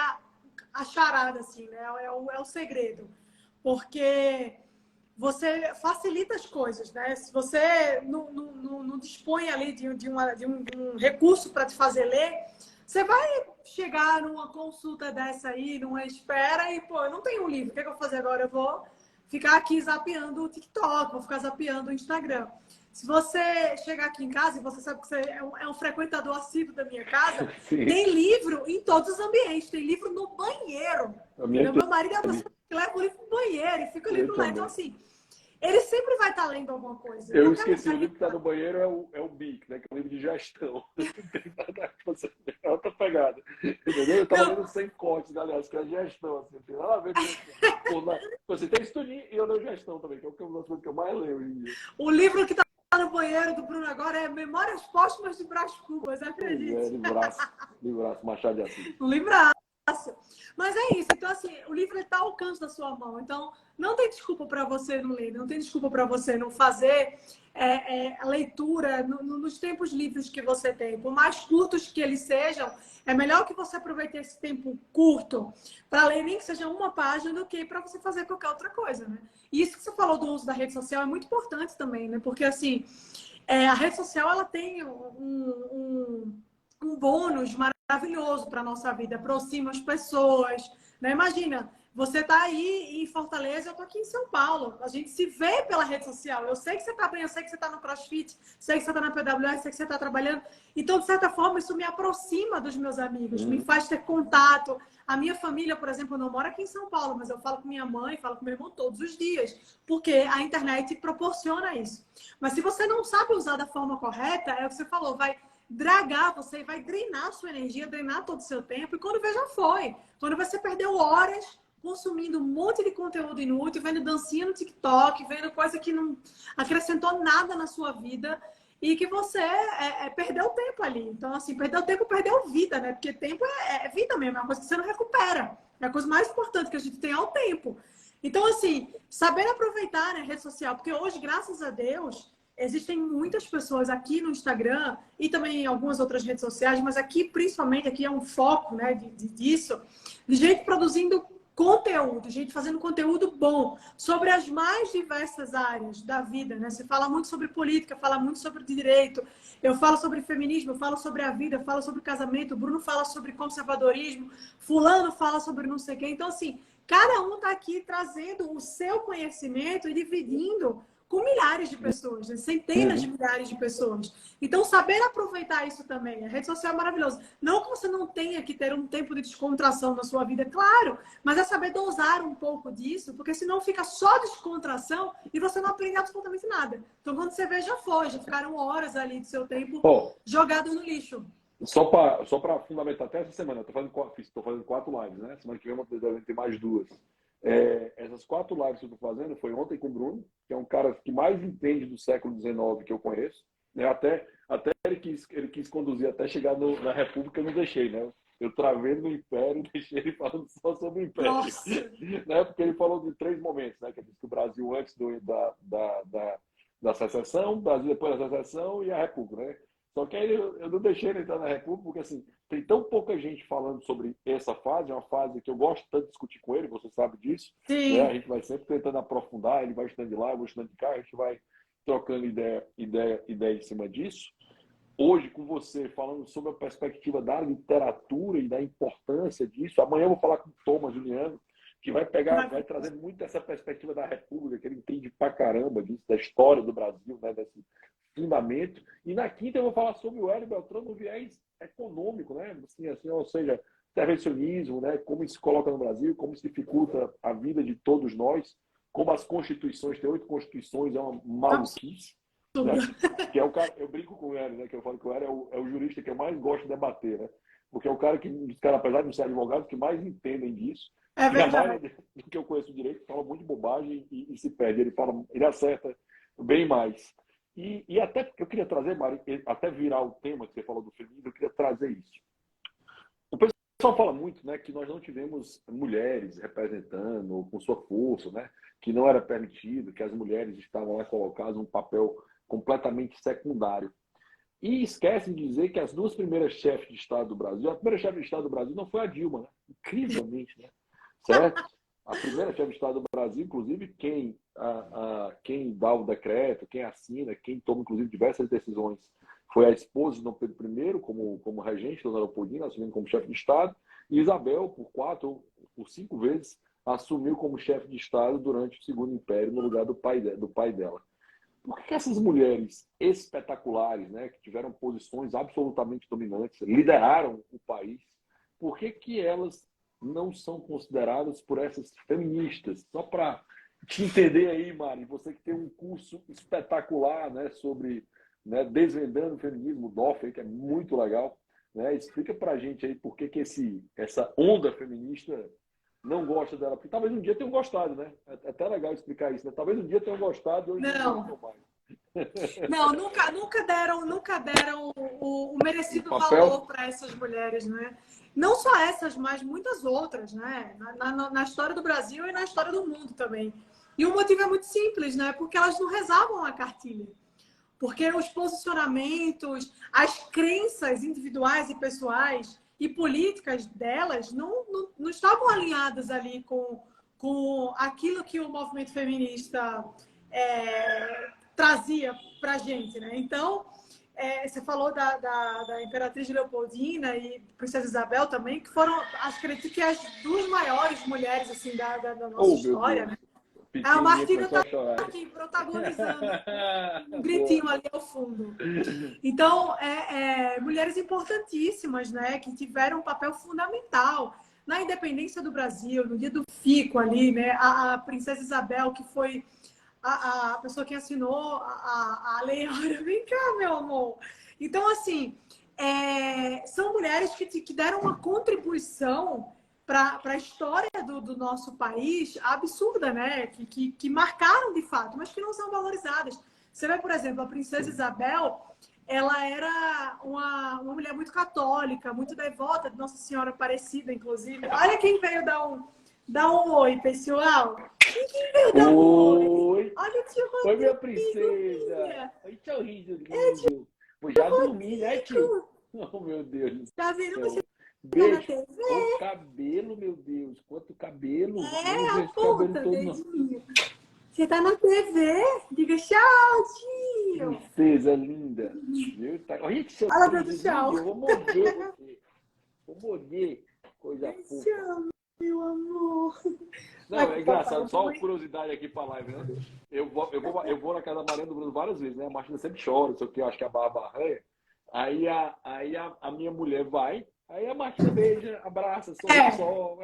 a charada, assim, né? É o segredo. Porque você facilita as coisas, né? Se você não dispõe ali de um recurso para te fazer ler, você vai chegar numa consulta dessa aí, numa espera, e, eu não tenho um livro. O que é que eu vou fazer agora? Eu vou ficar aqui zapeando o TikTok, vou ficar zapeando o Instagram. Se você chegar aqui em casa, e você sabe que você é um frequentador assíduo da minha casa, Sim. Tem livro em todos os ambientes. Tem livro no banheiro. Meu marido é uma pessoa que leva o livro no banheiro e fica o livro lá. Então, assim, ele sempre vai estar lendo alguma coisa. Eu esqueci, o livro que está no banheiro é o BIC, né? Que é o livro de gestão. É outra pegada. Entendeu? Eu estava lendo sem cortes, aliás, que é gestão, assim, não tem nada a ver com gestão. Você tem estudinho e eu leio gestão também, que é uma das coisas que eu mais leio hoje em dia. O livro que está no banheiro do Bruno agora é Memórias Póstumas de Brás Cubas, acredite. Livraço, Machado de Assis. Um livraço. Mas é isso. Então, assim, o livro está ao alcance da sua mão. Então, não tem desculpa para você não ler, não tem desculpa para você não fazer a leitura nos tempos livres que você tem. Por mais curtos que eles sejam, é melhor que você aproveite esse tempo curto para ler nem que seja uma página do que para você fazer qualquer outra coisa, né? E isso que você falou do uso da rede social é muito importante também, né? Porque, assim, a rede social, ela tem um bônus maravilhoso para a nossa vida, aproxima as pessoas, né? Imagina, você está aí em Fortaleza, eu estou aqui em São Paulo, a gente se vê pela rede social, eu sei que você está bem, eu sei que você está no CrossFit, sei que você está na PWS, sei que você está trabalhando, então, de certa forma, isso me aproxima dos meus amigos, me faz ter contato. A minha família, por exemplo, não mora aqui em São Paulo, mas eu falo com minha mãe, falo com meu irmão todos os dias, porque a internet proporciona isso. Mas se você não sabe usar da forma correta, é o que você falou, vai dragar você, vai drenar a sua energia, drenar todo o seu tempo, e quando vê, já foi. Quando você perdeu horas consumindo um monte de conteúdo inútil, vendo dancinha no TikTok, vendo coisa que não acrescentou nada na sua vida e que você perdeu tempo ali. Então, assim, perdeu tempo, perdeu vida, né? Porque tempo é vida mesmo, é uma coisa que você não recupera. É a coisa mais importante que a gente tem é o tempo. Então, assim, saber aproveitar, né, a rede social, porque hoje, graças a Deus, existem muitas pessoas aqui no Instagram e também em algumas outras redes sociais, mas aqui, principalmente, aqui é um foco, né, disso, de gente produzindo conteúdo, gente fazendo conteúdo bom sobre as mais diversas áreas da vida, né? Você fala muito sobre política, fala muito sobre direito, eu falo sobre feminismo, eu falo sobre a vida, eu falo sobre casamento, o Bruno fala sobre conservadorismo, fulano fala sobre não sei o quê. Então, assim, cada um está aqui trazendo o seu conhecimento e dividindo com milhares de pessoas, né? Centenas de milhares de pessoas. Então, saber aproveitar isso também. A rede social é maravilhosa. Não que você não tenha que ter um tempo de descontração na sua vida, claro, mas é saber dosar um pouco disso, porque senão fica só descontração e você não aprende absolutamente nada. Então, quando você vê, já foi, já ficaram horas ali do seu tempo jogados no lixo. Só para fundamentar, até essa semana, estou fazendo 4 lives, né? Semana que vem eu devo ter mais 2. Essas 4 lives que eu estou fazendo foi ontem com o Bruno, que é um cara que mais entende do século XIX que eu conheço. Né? Até ele quis conduzir até chegar na República, eu não deixei, né? Eu travei no Império e deixei ele falando só sobre o Império. Né? Porque ele falou de 3 momentos, né? Que o Brasil antes da secessão, o Brasil depois da secessão e a República, né? Só que aí eu não deixei ele entrar na República, porque assim, tem tão pouca gente falando sobre essa fase, é uma fase que eu gosto tanto de discutir com ele, você sabe disso. Né? A gente vai sempre tentando aprofundar, ele vai estudando de lá, eu vou estudando de cá, a gente vai trocando ideia em cima disso. Hoje, com você, falando sobre a perspectiva da literatura e da importância disso, amanhã eu vou falar com o Thomas Juliano, que vai trazer muito essa perspectiva da República, que ele entende pra caramba disso, da história do Brasil, né, desse fundamento. E na quinta eu vou falar sobre o Hélio Beltrão no viés econômico, né? Assim, ou seja, intervencionismo, né? Como isso se coloca no Brasil, como isso dificulta a vida de todos nós, como as constituições, tem 8 constituições, é uma maluquice. Né? Que é o cara, eu brinco com o Hélio, né? Que eu falo que o Hélio é o jurista que eu mais gosto de debater, né? Porque é o cara apesar de não ser advogado, que mais entendem disso. É verdade. Do que eu conheço direito, fala muito de bobagem e se perde. Ele acerta bem mais. E até eu queria trazer, Mari, até virar o tema que você falou do feminismo, eu queria trazer isso. O pessoal fala muito, né, que nós não tivemos mulheres representando com sua força, né, que não era permitido, que as mulheres estavam lá colocadas num papel completamente secundário. E esquecem de dizer que as 2 primeiras chefes de Estado do Brasil, a primeira chefe de Estado do Brasil não foi a Dilma, né? Incrivelmente, né? Certo? A primeira chefe de Estado do Brasil, inclusive, quem dá o decreto, quem assina, quem toma, inclusive, diversas decisões, foi a esposa de Dom Pedro I, como regente, Dona Leopoldina, assumindo como chefe de Estado, e Isabel, por 5 vezes, assumiu como chefe de Estado durante o Segundo Império, no lugar do pai dela. Por que essas mulheres espetaculares, né, que tiveram posições absolutamente dominantes, lideraram o país, por que elas não são consideradas por essas feministas? Só para te entender aí, Mari, você que tem um curso espetacular, né, sobre, né, desvendando o feminismo, o DOF, que é muito legal, né? Explica pra gente aí por que que essa onda feminista não gosta dela. Porque talvez um dia tenham gostado, né? É até legal explicar isso, né? Talvez um dia tenham gostado e hoje não Não, gostam mais. não, nunca deram o O merecido papel. valor para essas mulheres, né? Não só essas, mas muitas outras, né? Na história do Brasil e na história do mundo também. E o motivo é muito simples, né? Porque elas não rezavam a cartilha. Porque os posicionamentos, as crenças individuais e pessoais e políticas delas não estavam alinhadas ali com aquilo que o movimento feminista trazia para a gente, né? Então, você falou da Imperatriz Leopoldina e Princesa Isabel também, que foram, acredito que as duas maiores mulheres assim, da nossa Oh, meu história, Deus. né? A Pequenininha Martina começou está a chorar. aqui protagonizando um Boa. gritinho ali ao fundo. Então, mulheres importantíssimas, né, que tiveram um papel fundamental na independência do Brasil, no dia do fico ali, né, a Princesa Isabel, que foi a pessoa que assinou a Lei Áurea. Vem cá, meu amor. Então, assim, são mulheres que deram uma contribuição para a história do nosso país absurda, né? Que marcaram de fato, mas que não são valorizadas. Você vê, por exemplo, a Princesa Isabel, ela era uma mulher muito católica, muito devota de Nossa Senhora Aparecida, inclusive. Olha quem veio dar um oi, pessoal. Quem veio dar um oi? Oi. Olha o tio Oi, minha Rodrigo, princesa. minha. Oi, sorriso lindo. Vou já dormir, né, tio? Rodrigo, Oh, meu Deus do tá vendo você céu. tá na Beijo. TV? Quanto cabelo, meu Deus. Quanto cabelo. Eu não vi esse cabelo Aponta, todo, não. dedinho. Você tá na TV? Diga tchau, tio. Princesa linda. Viu? Tá... Olha que Fala pra sorriso tchau. lindo. Eu vou morder você. Vou morder. Coisa fofa. Tchau, meu amor. Vai Não, com é o papai. engraçado. Só uma curiosidade aqui pra live, né? Eu vou na casa da Mariana do Bruno várias vezes, né? A Martina sempre chora, isso aqui, eu acho que a barra arranha. Aí a minha mulher vai, aí a Martina beija, abraça, sorri É, só.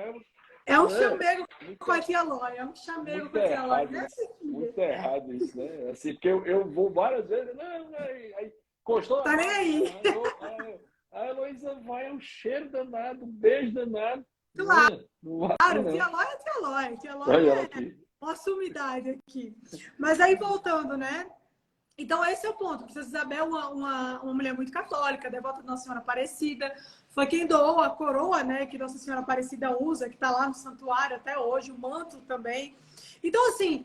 é um Né? chamego Muito, com a tia Lóia. É um chamego muito com a tia Lóia, errado né, isso. filha? Muito errado isso, né? Assim, porque eu vou várias vezes, não, aí encostou na Tá nem barra, aí. arranhou, a Heloísa vai, é um cheiro danado, um beijo danado. Não vai, Claro, não. tia Lóia é tia Lóia. Tia Olha Lóia ela é aqui. uma sumidade aqui. Mas aí, voltando, né? Então, esse é o ponto. Princesa Isabel, uma mulher muito católica, devota de Nossa Senhora Aparecida, foi quem doou a coroa, né, que Nossa Senhora Aparecida usa, que está lá no santuário até hoje, o manto também. Então, assim,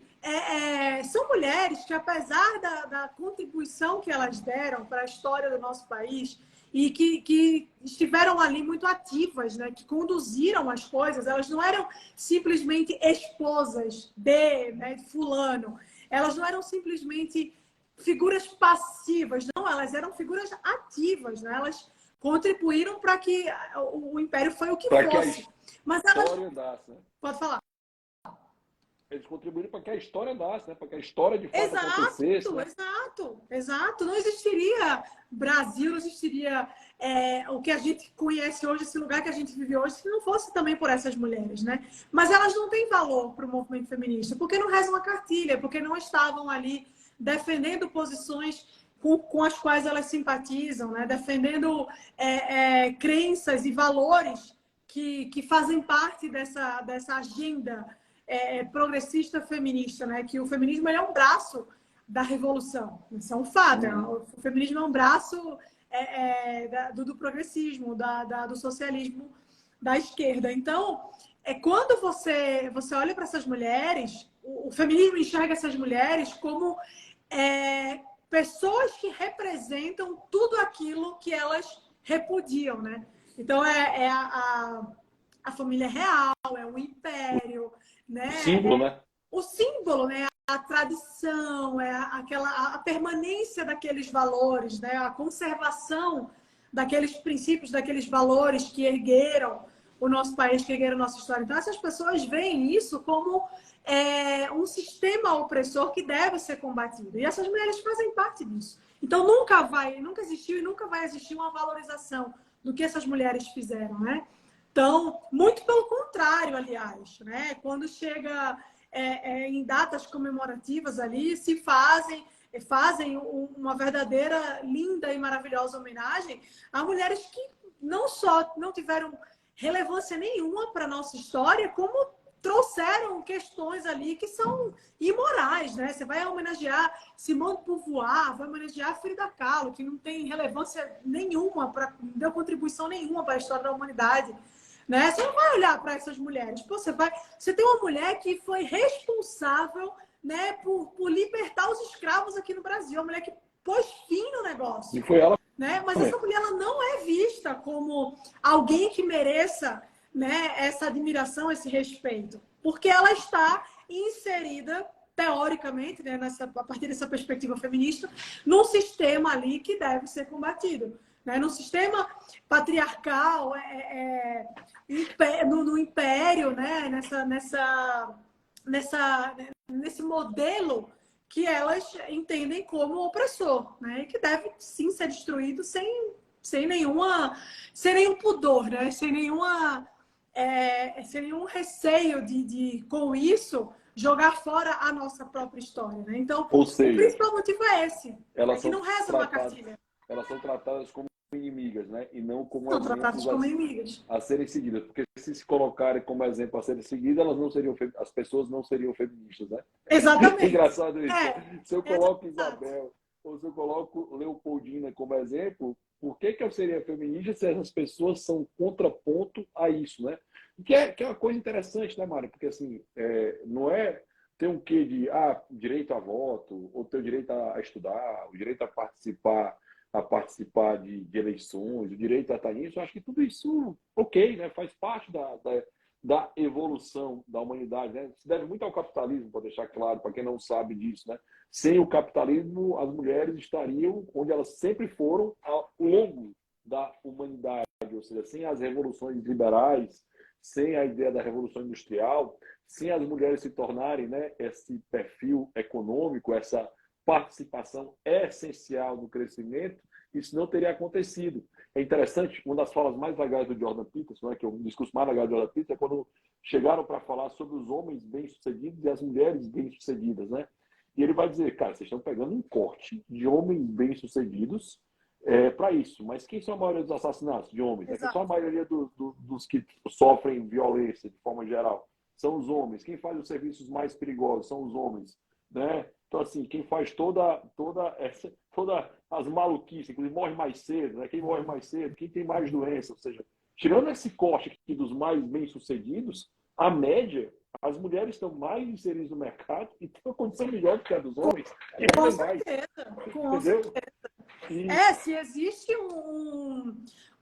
são mulheres que, apesar da contribuição que elas deram para a história do nosso país e que estiveram ali muito ativas, né, que conduziram as coisas, elas não eram simplesmente esposas de fulano, elas não eram simplesmente figuras passivas, não, elas eram figuras ativas, né? Elas contribuíram para que o império foi o que Para que a fosse. Mas elas. história andasse, né? Pode falar. Eles contribuíram para que a história andasse, né? Para que a história de fato acontecesse, Exato, né? exato, exato. Não existiria Brasil, não existiria o que a gente conhece hoje, esse lugar que a gente vive hoje, se não fosse também por essas mulheres, né? Mas elas não têm valor para o movimento feminista, porque não rezam a cartilha, porque não estavam ali defendendo posições com as quais elas simpatizam, né? Defendendo crenças e valores que fazem parte dessa agenda progressista feminista, né? Que o feminismo é um braço da revolução. Isso é um fato. O feminismo é um braço do progressismo, do socialismo da esquerda. Então, quando você olha para essas mulheres, o feminismo enxerga essas mulheres como pessoas que representam tudo aquilo que elas repudiam, né? Então, a família real, é o império, né? O símbolo, né? O símbolo, né? A tradição, a permanência daqueles valores, né? A conservação daqueles princípios, daqueles valores que ergueram o nosso país, que ergueram a nossa história. Então, essas pessoas veem isso como um sistema opressor que deve ser combatido. E essas mulheres fazem parte disso. Então, nunca existiu e nunca vai existir uma valorização do que essas mulheres fizeram, né? Então, muito pelo contrário, aliás, né? Quando chega em datas comemorativas ali, fazem uma verdadeira, linda e maravilhosa homenagem a mulheres que não só não tiveram relevância nenhuma para a nossa história, como trouxeram questões ali que são imorais, né? Você vai homenagear Simone de Beauvoir, vai homenagear Frida Kahlo, que não tem relevância nenhuma, não deu contribuição nenhuma para a história da humanidade, né? Você não vai olhar para essas mulheres. Pô, você tem uma mulher que foi responsável, né, por libertar os escravos aqui no Brasil, uma mulher que pôs fim no negócio. E foi ela, né? Mas essa mulher ela não é vista como alguém que mereça, né, essa admiração, esse respeito, porque ela está inserida, teoricamente, né, a partir dessa perspectiva feminista, num sistema ali que deve ser combatido. Né? Num sistema patriarcal, no império, né? Nesse modelo que elas entendem como opressor, né? E que deve sim ser destruído sem nenhum pudor, né? Sem nenhum receio de com isso jogar fora a nossa própria história, né? Então, ou seja, o principal motivo é esse, elas que não reza uma cartilha. Elas são tratadas como inimigas, né? E não como são tratadas como inimigas a serem seguidas. Porque se colocarem como exemplo a serem seguidas, elas não seriam, as pessoas não seriam feministas, né? Exatamente. É engraçado isso. Se eu coloco Isabel ou se eu coloco Leopoldina como exemplo, por que eu seria feminista se essas pessoas são contraponto a isso, né? Que é uma coisa interessante, né, Mário? Porque assim, não é ter um quê de direito a voto, ou ter o direito a estudar, o direito a participar de eleições, o direito a estar nisso. Eu acho que tudo isso, ok, né? Faz parte da evolução da humanidade, né? Se deve muito ao capitalismo, para deixar claro, para quem não sabe disso, né? Sem o capitalismo, as mulheres estariam onde elas sempre foram ao longo da humanidade, ou seja, sem as revoluções liberais, sem a ideia da revolução industrial, sem as mulheres se tornarem, né, esse perfil econômico, essa participação essencial no crescimento, isso não teria acontecido. É interessante, uma das falas mais legais do Jordan Peterson, né, que é um discurso mais legal do Jordan Peterson, é quando chegaram para falar sobre os homens bem-sucedidos e as mulheres bem-sucedidas, né? E ele vai dizer, cara, vocês estão pegando um corte de homens bem-sucedidos para isso. Mas quem são a maioria dos assassinatos de homens? Quem são a maioria dos que sofrem violência de forma geral? São os homens. Quem faz os serviços mais perigosos são os homens, né? Então, assim, quem faz toda as maluquices, inclusive morre mais cedo, né? Quem morre mais cedo, quem tem mais doença, ou seja, tirando esse corte aqui dos mais bem-sucedidos, a média, as mulheres estão mais inseridas no mercado e têm uma condição melhor do que a dos homens. Com certeza. Com certeza. Se existe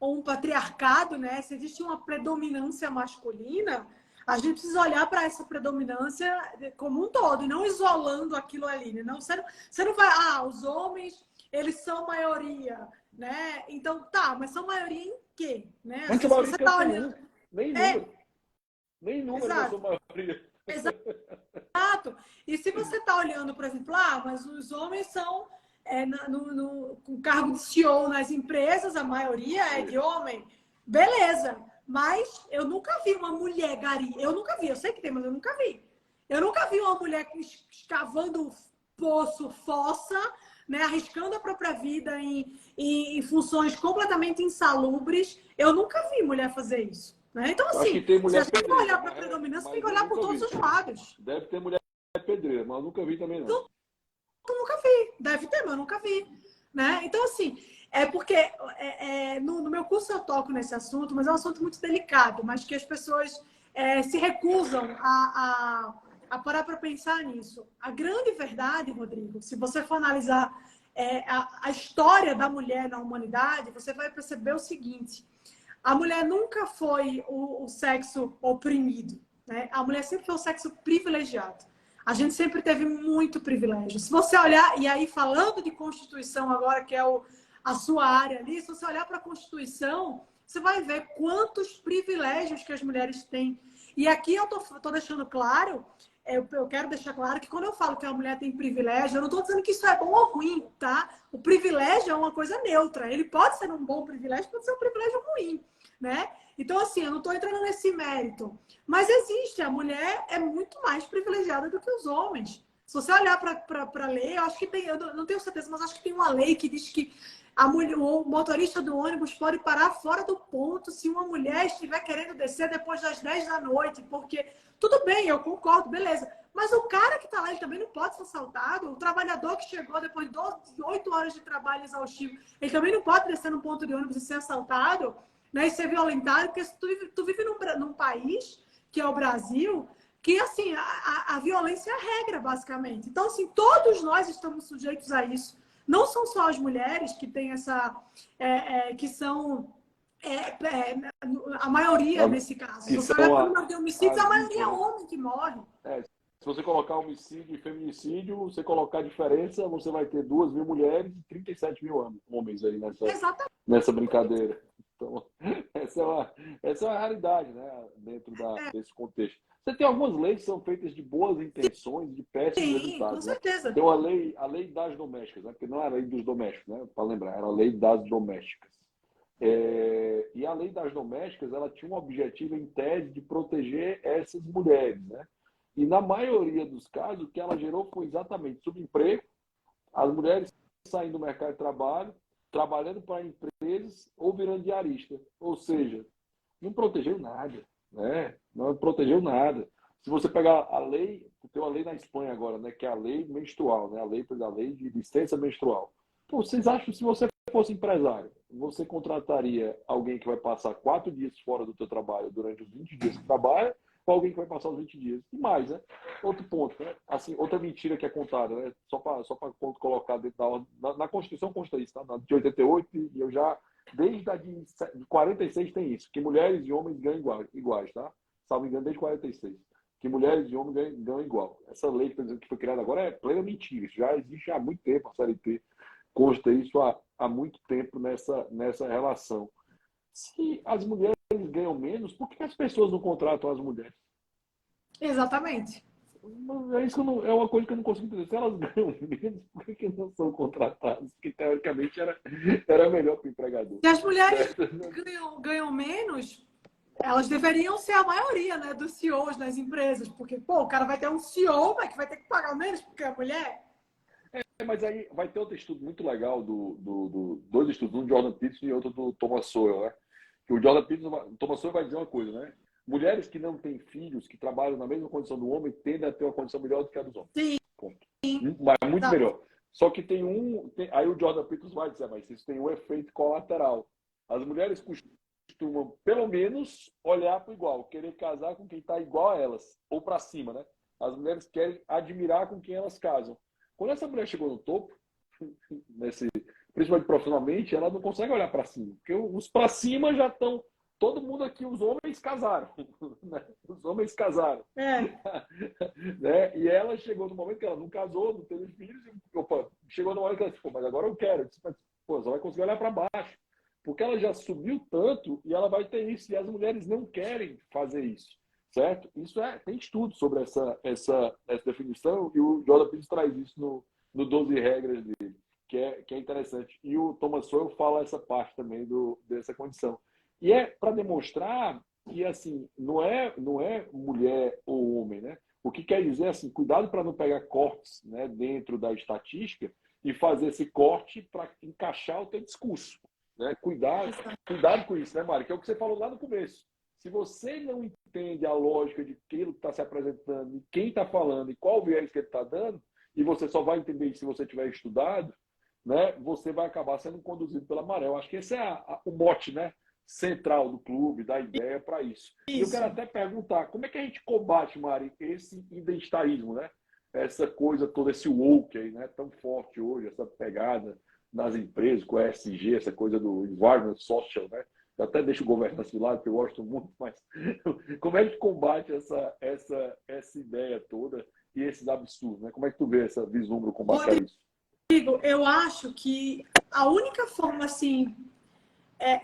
um patriarcado, né? Se existe uma predominância masculina, a gente precisa olhar para essa predominância como um todo, e não isolando aquilo ali, né? Você não vai, os homens, eles são maioria, né? Então, mas são maioria em quê? Né? Mas você tá olhando... Nem número da sua maioria. Exato. E se você está olhando, por exemplo, mas os homens são com cargo de CEO nas empresas, a maioria é de homem, beleza. Mas eu nunca vi uma mulher gari. Eu nunca vi, eu sei que tem, mas eu nunca vi. Eu nunca vi uma mulher escavando poço, fossa, né, arriscando a própria vida em funções completamente insalubres. Eu nunca vi mulher fazer isso. Né? Então, assim, se a gente olhar para a predominância, tem que olhar por todos os lados. Deve ter mulher pedreira, mas eu nunca vi também, não. Eu nunca vi. Deve ter, mas eu nunca vi. Né? Então, assim, porque no meu curso eu toco nesse assunto, mas é um assunto muito delicado, mas que as pessoas se recusam a parar para pensar nisso. A grande verdade, Rodrigo, se você for analisar a história da mulher na humanidade, você vai perceber o seguinte: a mulher nunca foi o sexo oprimido, né? A mulher sempre foi o sexo privilegiado. A gente sempre teve muito privilégio. Se você olhar, e aí falando de Constituição agora, que é a sua área ali, se você olhar para a Constituição, você vai ver quantos privilégios que as mulheres têm. E aqui eu tô deixando claro, eu quero deixar claro que quando eu falo que a mulher tem privilégio, eu não estou dizendo que isso é bom ou ruim, tá? O privilégio é uma coisa neutra. Ele pode ser um bom privilégio, pode ser um privilégio ruim. né? Então, assim, eu não estou entrando nesse mérito. Mas existe, a mulher é muito mais privilegiada do que os homens. Se você olhar para a lei, eu acho que tem, eu não tenho certeza, mas acho que tem uma lei que diz que a mulher, o motorista do ônibus pode parar fora do ponto se uma mulher estiver querendo descer depois das 10 da noite, porque tudo bem, eu concordo, beleza. Mas o cara que está lá, ele também não pode ser assaltado. O trabalhador que chegou depois de 8 horas de trabalho exaustivo, ele também não pode descer no ponto de ônibus e ser assaltado, né, e ser violentado, porque tu vive num país, que é o Brasil, que, assim, a violência é a regra, basicamente. Então, assim, todos nós estamos sujeitos a isso. Não são só as mulheres que têm essa... que são... a maioria, nesse caso. Se você olhar para o número de homicídios, a maioria é homem que morre. Se você colocar homicídio e feminicídio, você colocar a diferença, você vai ter 2.000 mulheres e 37 mil homens aí nessa brincadeira. Então, essa é uma realidade, né, dentro desse contexto. Você tem algumas leis que são feitas de boas intenções, de péssimos resultados. Com certeza. Né? Tem a lei das domésticas, né? Porque não é a lei dos domésticos, né? Para lembrar, era a lei das domésticas. E a lei das domésticas, ela tinha um objetivo, em tese, de proteger essas mulheres, né? E na maioria dos casos, o que ela gerou foi exatamente subemprego, as mulheres saindo do mercado de trabalho, trabalhando para empresas ou virando diarista. Ou seja, não protegeu nada, né? Não protegeu nada. Se você pegar a lei, tem uma lei na Espanha agora, né? Que é a lei menstrual, né? A lei de licença menstrual. Então, vocês acham que se você fosse empresário, você contrataria alguém que vai passar 4 dias fora do seu trabalho durante os 20 dias que trabalha, ou alguém que vai passar os 20 dias? E mais, né? Outro ponto, né? Assim, outra mentira que é contada, né? Só para colocar dentro da ordem. Na Constituição consta isso, tá? Na de 88, e eu já, desde a de 46 tem isso, que mulheres e homens ganham iguais, tá? Salvo engano, desde 46. Que mulheres e homens ganham igual. Essa lei que foi criada agora é plena mentira. Isso já existe há muito tempo, a CLT consta isso há muito tempo nessa relação. Se as mulheres ganham menos, por que as pessoas não contratam as mulheres? Exatamente. Isso é uma coisa que eu não consigo entender. Se elas ganham menos, por que não são contratadas? Porque, teoricamente, era melhor para o empregador. Se as mulheres ganham menos, elas deveriam ser a maioria, né, dos CEOs das empresas. Porque, pô, o cara vai ter um CEO, mas que vai ter que pagar menos porque é mulher. Mas aí vai ter outro estudo muito legal, dois estudos, um do Jordan Peterson e outro do Thomas Sowell, né? Que o Jordan Peterson, o Thomas Sowell vai dizer uma coisa, né? Mulheres que não têm filhos, que trabalham na mesma condição do homem, tendem a ter uma condição melhor do que a dos homens. Sim. Ponto. Mas muito melhor. Só que aí o Jordan Peterson vai dizer, mas isso tem um efeito colateral. As mulheres costumam, pelo menos, olhar para o igual, querer casar com quem está igual a elas, ou para cima, né? As mulheres querem admirar com quem elas casam. Quando essa mulher chegou no topo, principalmente profissionalmente, ela não consegue olhar para cima. Porque os para cima já estão... Todo mundo aqui, os homens casaram. Né? Os homens casaram. Né? E ela chegou no momento que ela não casou, não teve filhos. Chegou no momento que ela disse, mas agora eu quero. Disse, você vai conseguir olhar para baixo. Porque ela já subiu tanto e ela vai ter isso. E as mulheres não querem fazer isso. Certo? Isso tem estudo sobre essa definição, e o Jordan Peterson traz isso no 12 regras dele, que é interessante. E o Thomas Sowell fala essa parte também dessa condição. E é para demonstrar que, assim, não é mulher ou homem, né? O que quer dizer, assim, cuidado para não pegar cortes, né, dentro da estatística e fazer esse corte para encaixar o teu discurso, né? Cuidado com isso, né, Mari? Que é o que você falou lá no começo. Se você não entende a lógica de aquilo que está se apresentando, e quem está falando, e qual viés que ele está dando, e você só vai entender isso se você tiver estudado, né, você vai acabar sendo conduzido pela maré. Eu acho que esse é o mote, né, central do clube, da ideia para isso. E eu quero até perguntar, como é que a gente combate, Mari, esse identitarismo, né? Essa coisa toda, esse woke aí, né, tão forte hoje, essa pegada nas empresas, com a ESG, essa coisa do environment social, né? Eu até deixo o governança de lado, que eu gosto muito, mas como é que combate essa ideia toda e esses absurdos, né? Como é que tu vê essa vislumbre combate a isso? Rodrigo, eu acho que a única forma, assim,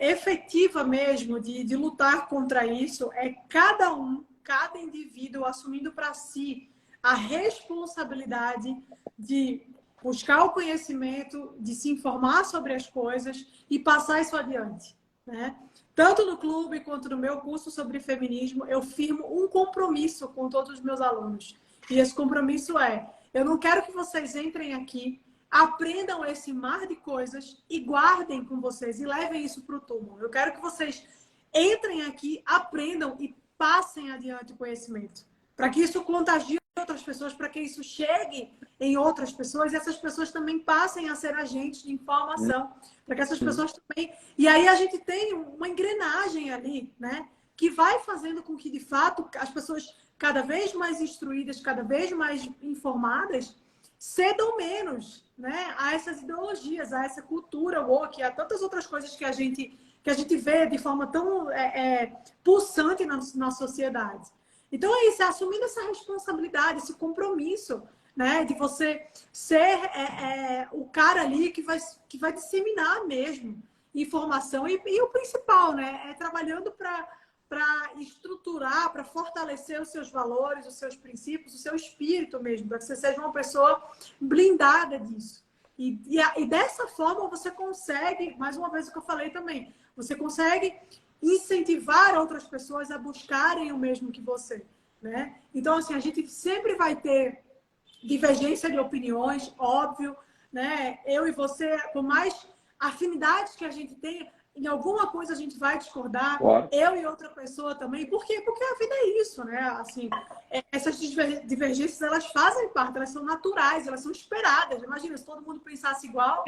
efetiva mesmo de lutar contra isso é cada indivíduo assumindo para si a responsabilidade de buscar o conhecimento, de se informar sobre as coisas e passar isso adiante. né? Tanto no clube quanto no meu curso sobre feminismo, eu firmo um compromisso com todos os meus alunos. E esse compromisso é: eu não quero que vocês entrem aqui, aprendam esse mar de coisas e guardem com vocês e levem isso para o túmulo. Eu quero que vocês entrem aqui, aprendam e passem adiante o conhecimento, para que isso contagie outras pessoas, para que isso chegue em outras pessoas e essas pessoas também passem a ser agentes de informação, para que essas pessoas também... E aí a gente tem uma engrenagem ali, né, que vai fazendo com que, de fato, as pessoas cada vez mais instruídas, cada vez mais informadas, cedam menos, né, a essas ideologias, a essa cultura woke, a tantas outras coisas que a gente vê de forma tão pulsante na sociedade. Então é isso, é assumindo essa responsabilidade, esse compromisso, né, de você ser o cara ali que vai disseminar mesmo informação. E o principal, né, é trabalhando para estruturar, para fortalecer os seus valores, os seus princípios, o seu espírito mesmo, para que você seja uma pessoa blindada disso. E dessa forma você consegue, mais uma vez o que eu falei também, você consegue incentivar outras pessoas a buscarem o mesmo que você, né? Então, assim, a gente sempre vai ter divergência de opiniões, óbvio, né? Eu e você, por mais afinidades que a gente tenha, em alguma coisa a gente vai discordar, Claro. eu e outra pessoa também. Por quê? Porque a vida é isso, né? Assim, essas divergências, elas fazem parte, elas são naturais, elas são esperadas. Imagina, se todo mundo pensasse igual,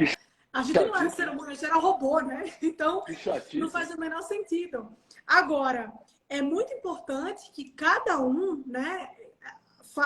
a gente não era ser humano, a gente era robô, né? Então, não faz o menor sentido. Agora, é muito importante que cada um, né,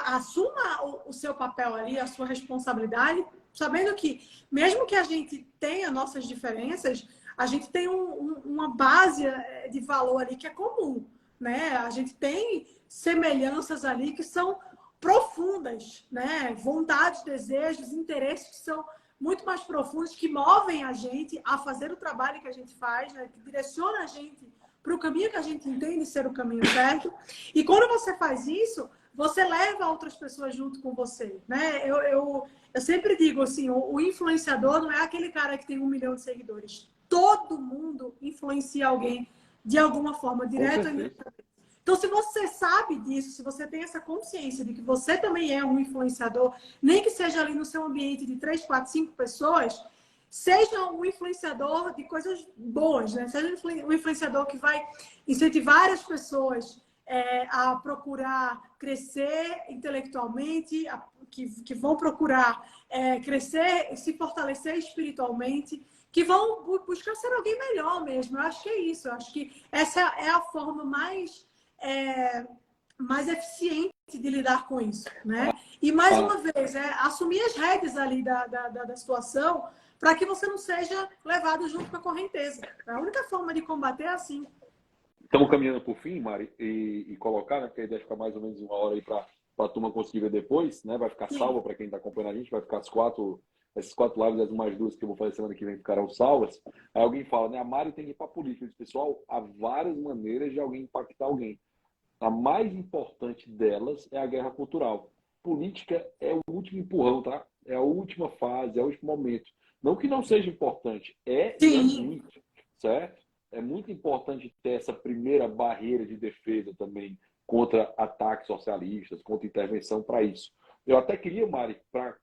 assuma o seu papel ali, a sua responsabilidade, sabendo que, mesmo que a gente tenha nossas diferenças, a gente tem uma base de valor ali que é comum, né? A gente tem semelhanças ali que são profundas, né? Vontades, desejos, interesses que são muito mais profundos, que movem a gente a fazer o trabalho que a gente faz, né? Que direciona a gente para o caminho que a gente entende ser o caminho certo. E quando você faz isso, você leva outras pessoas junto com você, né? Eu sempre digo assim, o influenciador não é aquele cara que tem 1 milhão de seguidores. Todo mundo influencia alguém de alguma forma, direto ou indiretamente. Então, se você sabe disso, se você tem essa consciência de que você também é um influenciador, nem que seja ali no seu ambiente de 3, 4, 5 pessoas, seja um influenciador de coisas boas, né? Seja um influenciador que vai incentivar as pessoas a procurar crescer intelectualmente, que vão procurar crescer, se fortalecer espiritualmente, que vão buscar ser alguém melhor mesmo. Eu acho que é isso. Eu acho que essa é a forma mais eficiente de lidar com isso, né? E, mais uma vez, assumir as rédeas ali da situação para que você não seja levado junto com a correnteza. A única forma de combater é assim. Estamos caminhando por fim, Mari, e colocar, né, porque a ideia é ficar mais ou menos 1 hora aí para a turma conseguir ver depois, né? Vai ficar salva para quem está acompanhando a gente, vai ficar essas 4 lives, as mais 2 que eu vou fazer semana que vem ficarão salvas. Aí alguém fala, né? A Mari tem que ir para a política. Eu disse, pessoal, há várias maneiras de alguém impactar alguém. A mais importante delas é a guerra cultural. Política é o último empurrão, tá? É a última fase, é o último momento. Não que não seja importante, e é muito, certo? É muito importante ter essa primeira barreira de defesa também contra ataques socialistas, contra intervenção para isso. Eu até queria, Mari, para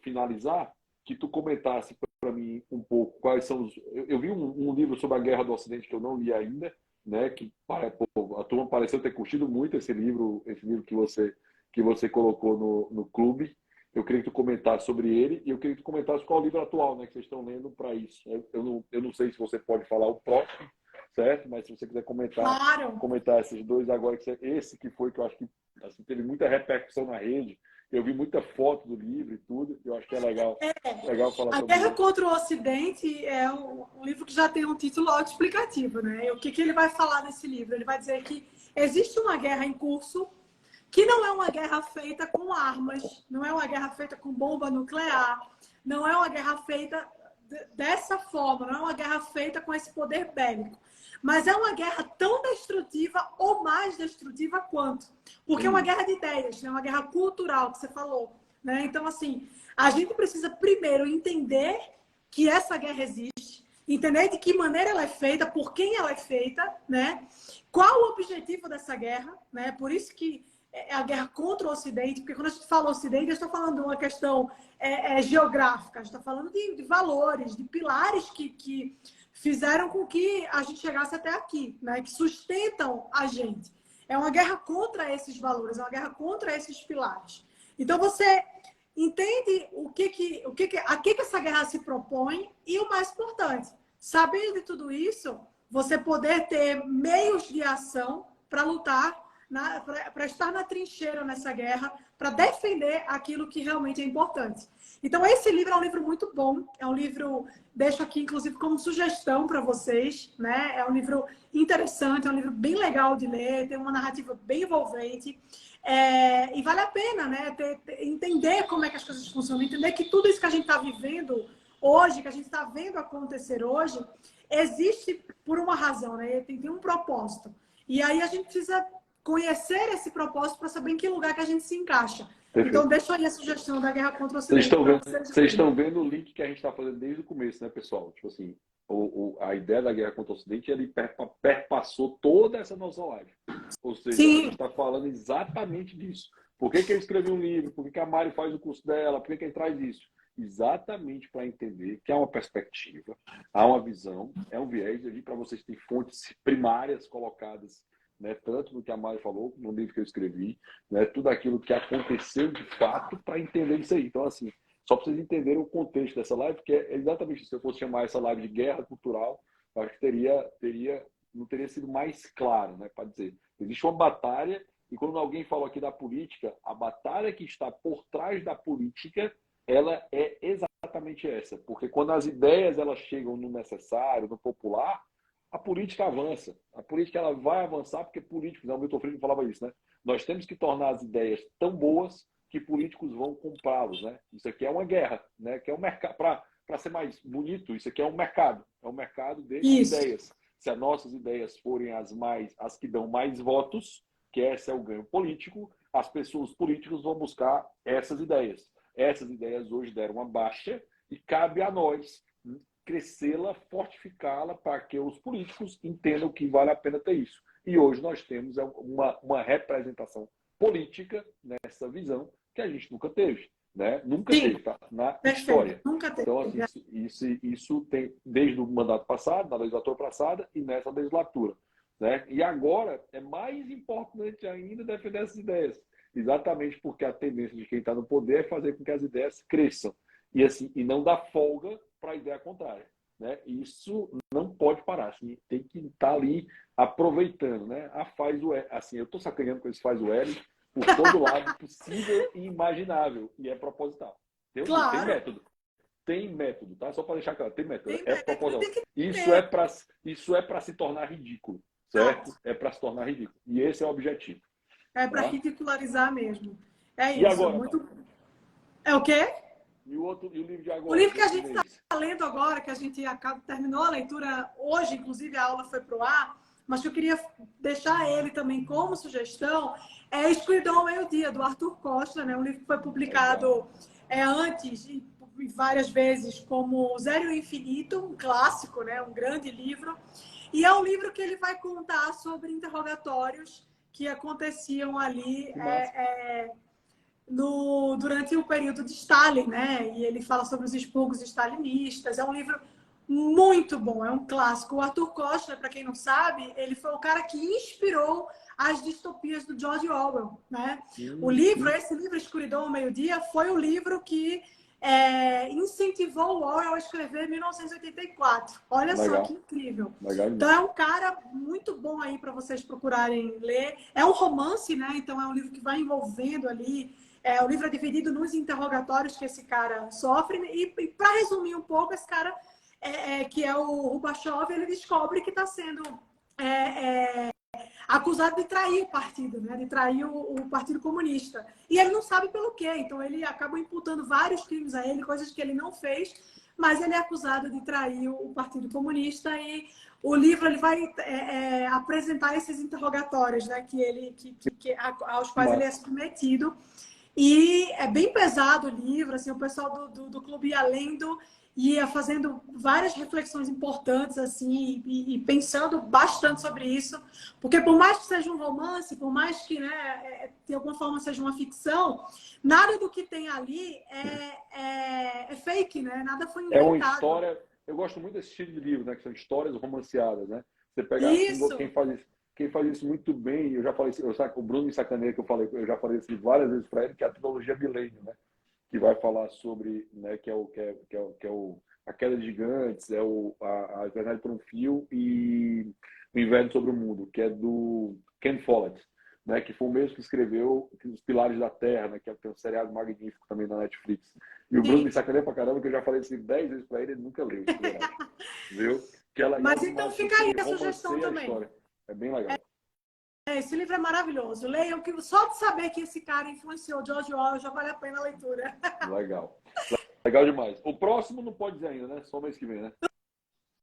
finalizar, que tu comentasse para mim um pouco quais são os... Eu vi um livro sobre a Guerra do Ocidente que eu não li ainda, né? Que a turma pareceu ter curtido muito esse livro que você colocou no clube. Eu queria que tu comentasse sobre ele e eu queria que tu comentasse qual é o livro atual, né, que vocês estão lendo para isso. Eu não sei se você pode falar o próximo, certo? Mas se você quiser comentar esses dois agora, esse que foi que eu acho que assim, teve muita repercussão na rede. Eu vi muita foto do livro e tudo. Eu acho que é legal falar sobre isso. A Guerra contra o Ocidente é um livro que já tem um título autoexplicativo, né? E o que ele vai falar nesse livro? Ele vai dizer que existe uma guerra em curso que não é uma guerra feita com armas, não é uma guerra feita com bomba nuclear, não é uma guerra feita dessa forma, não é uma guerra feita com esse poder bélico. Mas é uma guerra tão destrutiva ou mais destrutiva quanto. Porque é uma guerra de ideias, é uma guerra cultural, que você falou, né? Então, assim, a gente precisa primeiro entender que essa guerra existe, entender de que maneira ela é feita, por quem ela é feita, né? Qual o objetivo dessa guerra, né? Por isso que é a guerra contra o Ocidente, porque quando a gente fala Ocidente, eu estou falando de uma questão geográfica, a gente está falando de valores, de pilares que fizeram com que a gente chegasse até aqui, né? Que sustentam a gente. É uma guerra contra esses valores, é uma guerra contra esses pilares. Então você entende a que essa guerra se propõe e o mais importante, sabendo de tudo isso, você poder ter meios de ação para lutar, para estar na trincheira nessa guerra, para defender aquilo que realmente é importante. Então, esse livro é um livro muito bom, é um livro, deixo aqui, inclusive, como sugestão para vocês, né? É um livro interessante, é um livro bem legal de ler, tem uma narrativa bem envolvente, e vale a pena, né? Entender como é que as coisas funcionam, entender que tudo isso que a gente está vivendo hoje, que a gente está vendo acontecer hoje, existe por uma razão, né? Tem um propósito. E aí a gente precisa conhecer esse propósito para saber em que lugar que a gente se encaixa. Perfeito. Então, deixa aí a sugestão da Guerra contra o Ocidente. Vocês estão vendo o link que a gente está fazendo desde o começo, né, pessoal? Tipo assim, a ideia da Guerra contra o Ocidente, ele perpassou toda essa nossa live. Ou seja, Sim. A gente está falando exatamente disso. Por que eu escrevi um livro? Por que a Mari faz o curso dela? Por que ele traz isso? Exatamente para entender que há uma perspectiva, há uma visão, é um viés ali para vocês terem fontes primárias colocadas, né, tanto no que a Mari falou, no livro que eu escrevi, né, tudo aquilo que aconteceu de fato para entender isso aí. Então, assim, só para vocês entenderem o contexto dessa live, que é exatamente isso. Se eu fosse chamar essa live de guerra cultural, eu acho que não teria sido mais claro, né, para dizer. Existe uma batalha, e quando alguém falou aqui da política, a batalha que está por trás da política, ela é exatamente essa. Porque quando as ideias elas chegam no necessário, no popular, a política avança. A política ela vai avançar porque políticos, o Milton Friedman falava isso, né? Nós temos que tornar as ideias tão boas que políticos vão comprá-los, né? Isso aqui é uma guerra, né? Que é um mercado, para ser mais bonito, isso aqui é um mercado de ideias. Se as nossas ideias forem as que dão mais votos, que esse é o ganho político, os políticos vão buscar essas ideias. Essas ideias hoje deram uma baixa e cabe a nós crescê-la, fortificá-la para que os políticos entendam que vale a pena ter isso. E hoje nós temos uma representação política nessa visão que a gente nunca teve, né? Nunca teve, tá? Na história. Nunca teve. Então, assim, isso tem desde o mandato passado, na legislatura passada e nessa legislatura, né? E agora é mais importante ainda defender essas ideias, exatamente porque a tendência de quem está no poder é fazer com que as ideias cresçam e não dar folga para a ideia contrária, né? Isso não pode parar, assim, tem que estar ali aproveitando, né? Assim, eu estou sacaneando com esse faz o L por todo lado possível e imaginável, e é proposital. Claro. Tem método, tá? Só para deixar claro, tem método, é proposital. Isso é para se tornar ridículo, certo? É para se tornar ridículo. E esse é o objetivo. É para ridicularizar mesmo. É isso. E agora? Muito... É o quê? E o livro de agora? O livro que a gente está lendo agora, que a gente terminou a leitura hoje, inclusive a aula foi para o ar, mas que eu queria deixar ele também como sugestão, é Escuridão ao Meio-Dia, do Arthur Costa, né? Um livro que foi publicado antes, e várias vezes, como Zero e o Infinito, um clássico, né? Um grande livro. E é um livro que ele vai contar sobre interrogatórios que aconteciam ali durante o período de Stalin, né? E ele fala sobre os expurgos stalinistas. É um livro muito bom, é um clássico. O Arthur Koestler, para quem não sabe, ele foi o cara que inspirou as distopias do George Orwell, né? Esse livro, Escuridão ao Meio-Dia, foi o livro que incentivou o Orwell a escrever em 1984. Olha só que incrível. Então é um cara muito bom aí para vocês procurarem ler. É um romance, né? Então é um livro que vai envolvendo ali. O livro é dividido nos interrogatórios que esse cara sofre. E para resumir um pouco, esse cara, que é o Rubachov, ele descobre que está sendo acusado de trair o partido, né? De trair o Partido Comunista. E ele não sabe pelo quê. Então ele acaba imputando vários crimes a ele, coisas que ele não fez, mas ele é acusado de trair o Partido Comunista. E o livro ele vai apresentar esses interrogatórios, né? Aos quais ele é submetido. E é bem pesado o livro, assim, o pessoal do clube ia lendo, ia fazendo várias reflexões importantes, assim, e pensando bastante sobre isso. Porque por mais que seja um romance, por mais que, né, de alguma forma seja uma ficção, nada do que tem ali é fake, né? Nada foi É uma inventado. história. Eu gosto muito desse estilo de livro, né? Que são histórias romanceadas, né? Você pegar Isso, quem faz isso muito bem, eu já falei, o Bruno me sacaneia que eu já falei isso várias vezes para ele, que é a trilogia Milênio, né? Que vai falar sobre, né? A Queda de Gigantes, a Jornada por um Fio e o Inverno sobre o Mundo, que é do Ken Follett, né? Que foi o mesmo que escreveu Os Pilares da Terra, né? Que tem um seriado magnífico também na Netflix. E o Bruno me sim. sacaneia pra caramba, que eu já falei isso 10 vezes pra ele, ele nunca leu esse seriado. Viu? Que é legal Mas então demais, fica porque aí ele a sugestão romanceia a também. história. É bem legal. Esse livro é maravilhoso. Leiam, que só de saber que esse cara influenciou George Orwell já vale a pena a leitura. Legal. Legal demais. O próximo não pode dizer ainda, né? Só mês que vem, né?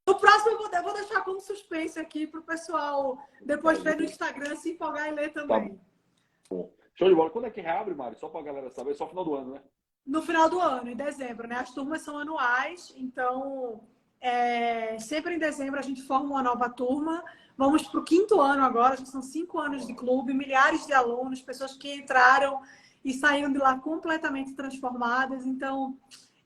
O próximo eu vou deixar como suspense aqui para o pessoal depois ver no Beleza. Instagram, se empolgar e ler Tá também. bom. Show de bola. Quando é que reabre, Mário? Só pra galera saber, só final do ano, né? No final do ano, em dezembro, né? As turmas são anuais, então sempre em dezembro a gente forma uma nova turma. Vamos para o quinto ano agora, já são 5 anos de Uau. clube, milhares de alunos, pessoas que entraram e saíram de lá completamente transformadas. Então,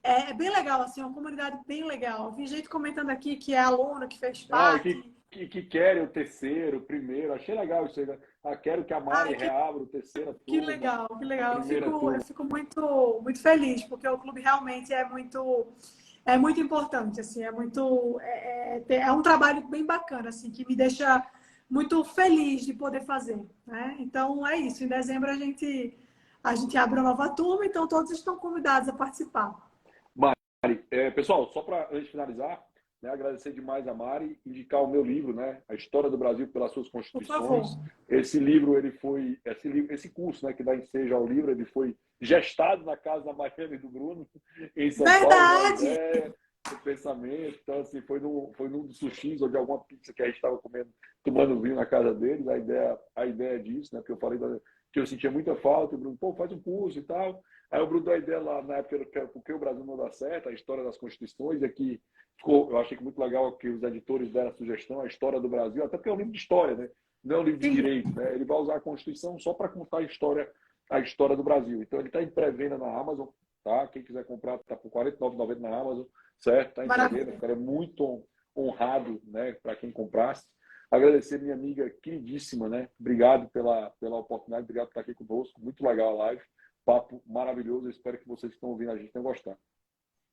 é bem legal, assim, é uma comunidade bem legal. Vi gente comentando aqui que é aluno, que fez Ah, parte. que querem o terceiro, o primeiro. Achei legal isso aí, né? Ah, quero que a Mari Ai, reabra a terceira que turma, legal, que a legal. primeira Eu turma. fico muito feliz, porque o clube realmente é muito importante, assim, é um trabalho bem bacana, assim, que me deixa muito feliz de poder fazer, né? Então é isso. Em dezembro a gente abre uma nova turma, então todos estão convidados a participar. Mari, pessoal, só para antes de finalizar, né, agradecer demais a Mari, indicar o meu livro, né, A História do Brasil pelas suas Por Constituições. favor. Esse livro, esse curso, né, que dá ensejo ao livro, ele foi gestado na casa da Mariana e do Bruno, em São Paulo, né, a Verdade! ideia, o pensamento. Então, assim, foi num dos sushis ou de alguma pizza que a gente estava comendo, tomando vinho na casa deles. A ideia disso, né, porque eu falei que eu sentia muita falta, e o Bruno, pô, faz um curso e tal. Aí o Bruno deu a ideia lá na época que era porque o Brasil não dá certo, a história das constituições, e aqui eu achei que muito legal que os editores deram a sugestão, a história do Brasil, até porque é um livro de história, né? Não é um livro de Sim. direito, né? Ele vai usar a Constituição só para contar a história do Brasil. Então ele está em pré-venda na Amazon, tá? Quem quiser comprar está por R$ 49,90 na Amazon, certo? Está em pré-venda, Maravilha. ficaria muito honrado, né, para quem comprasse. Agradecer minha amiga queridíssima, né? Obrigado pela oportunidade, obrigado por estar aqui conosco, muito legal a live. Papo maravilhoso. Eu espero que vocês que estão ouvindo a gente tenham gostado.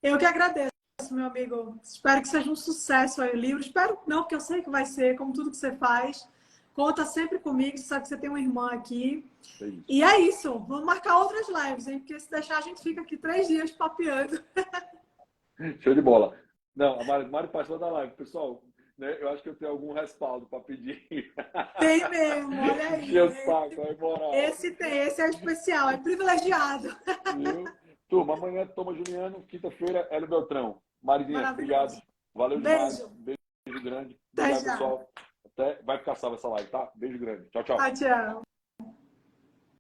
Eu que agradeço, meu amigo. Espero que seja um sucesso aí o livro. Espero não, porque eu sei que vai ser, como tudo que você faz. Conta sempre comigo, você sabe que você tem uma irmã aqui. É isso. E é isso. Vamos marcar outras lives, hein? Porque se deixar, a gente fica aqui 3 dias papeando. Show de bola. Não, a Mari participou da live. Pessoal, né, eu acho que eu tenho algum respaldo para pedir. Tem mesmo, olha Encher o aí. saco, aí moral. Esse tem, esse é especial, é privilegiado. Viu? Turma, amanhã Toma Juliano, quinta-feira, Hélio Beltrão. Marizinha, obrigado. Maravilhoso. Valeu demais. Beijo. Beijo grande. Até Obrigado, já. pessoal. Até vai ficar salva essa live, tá? Beijo grande. Tchau, tchau. Tchau, tchau.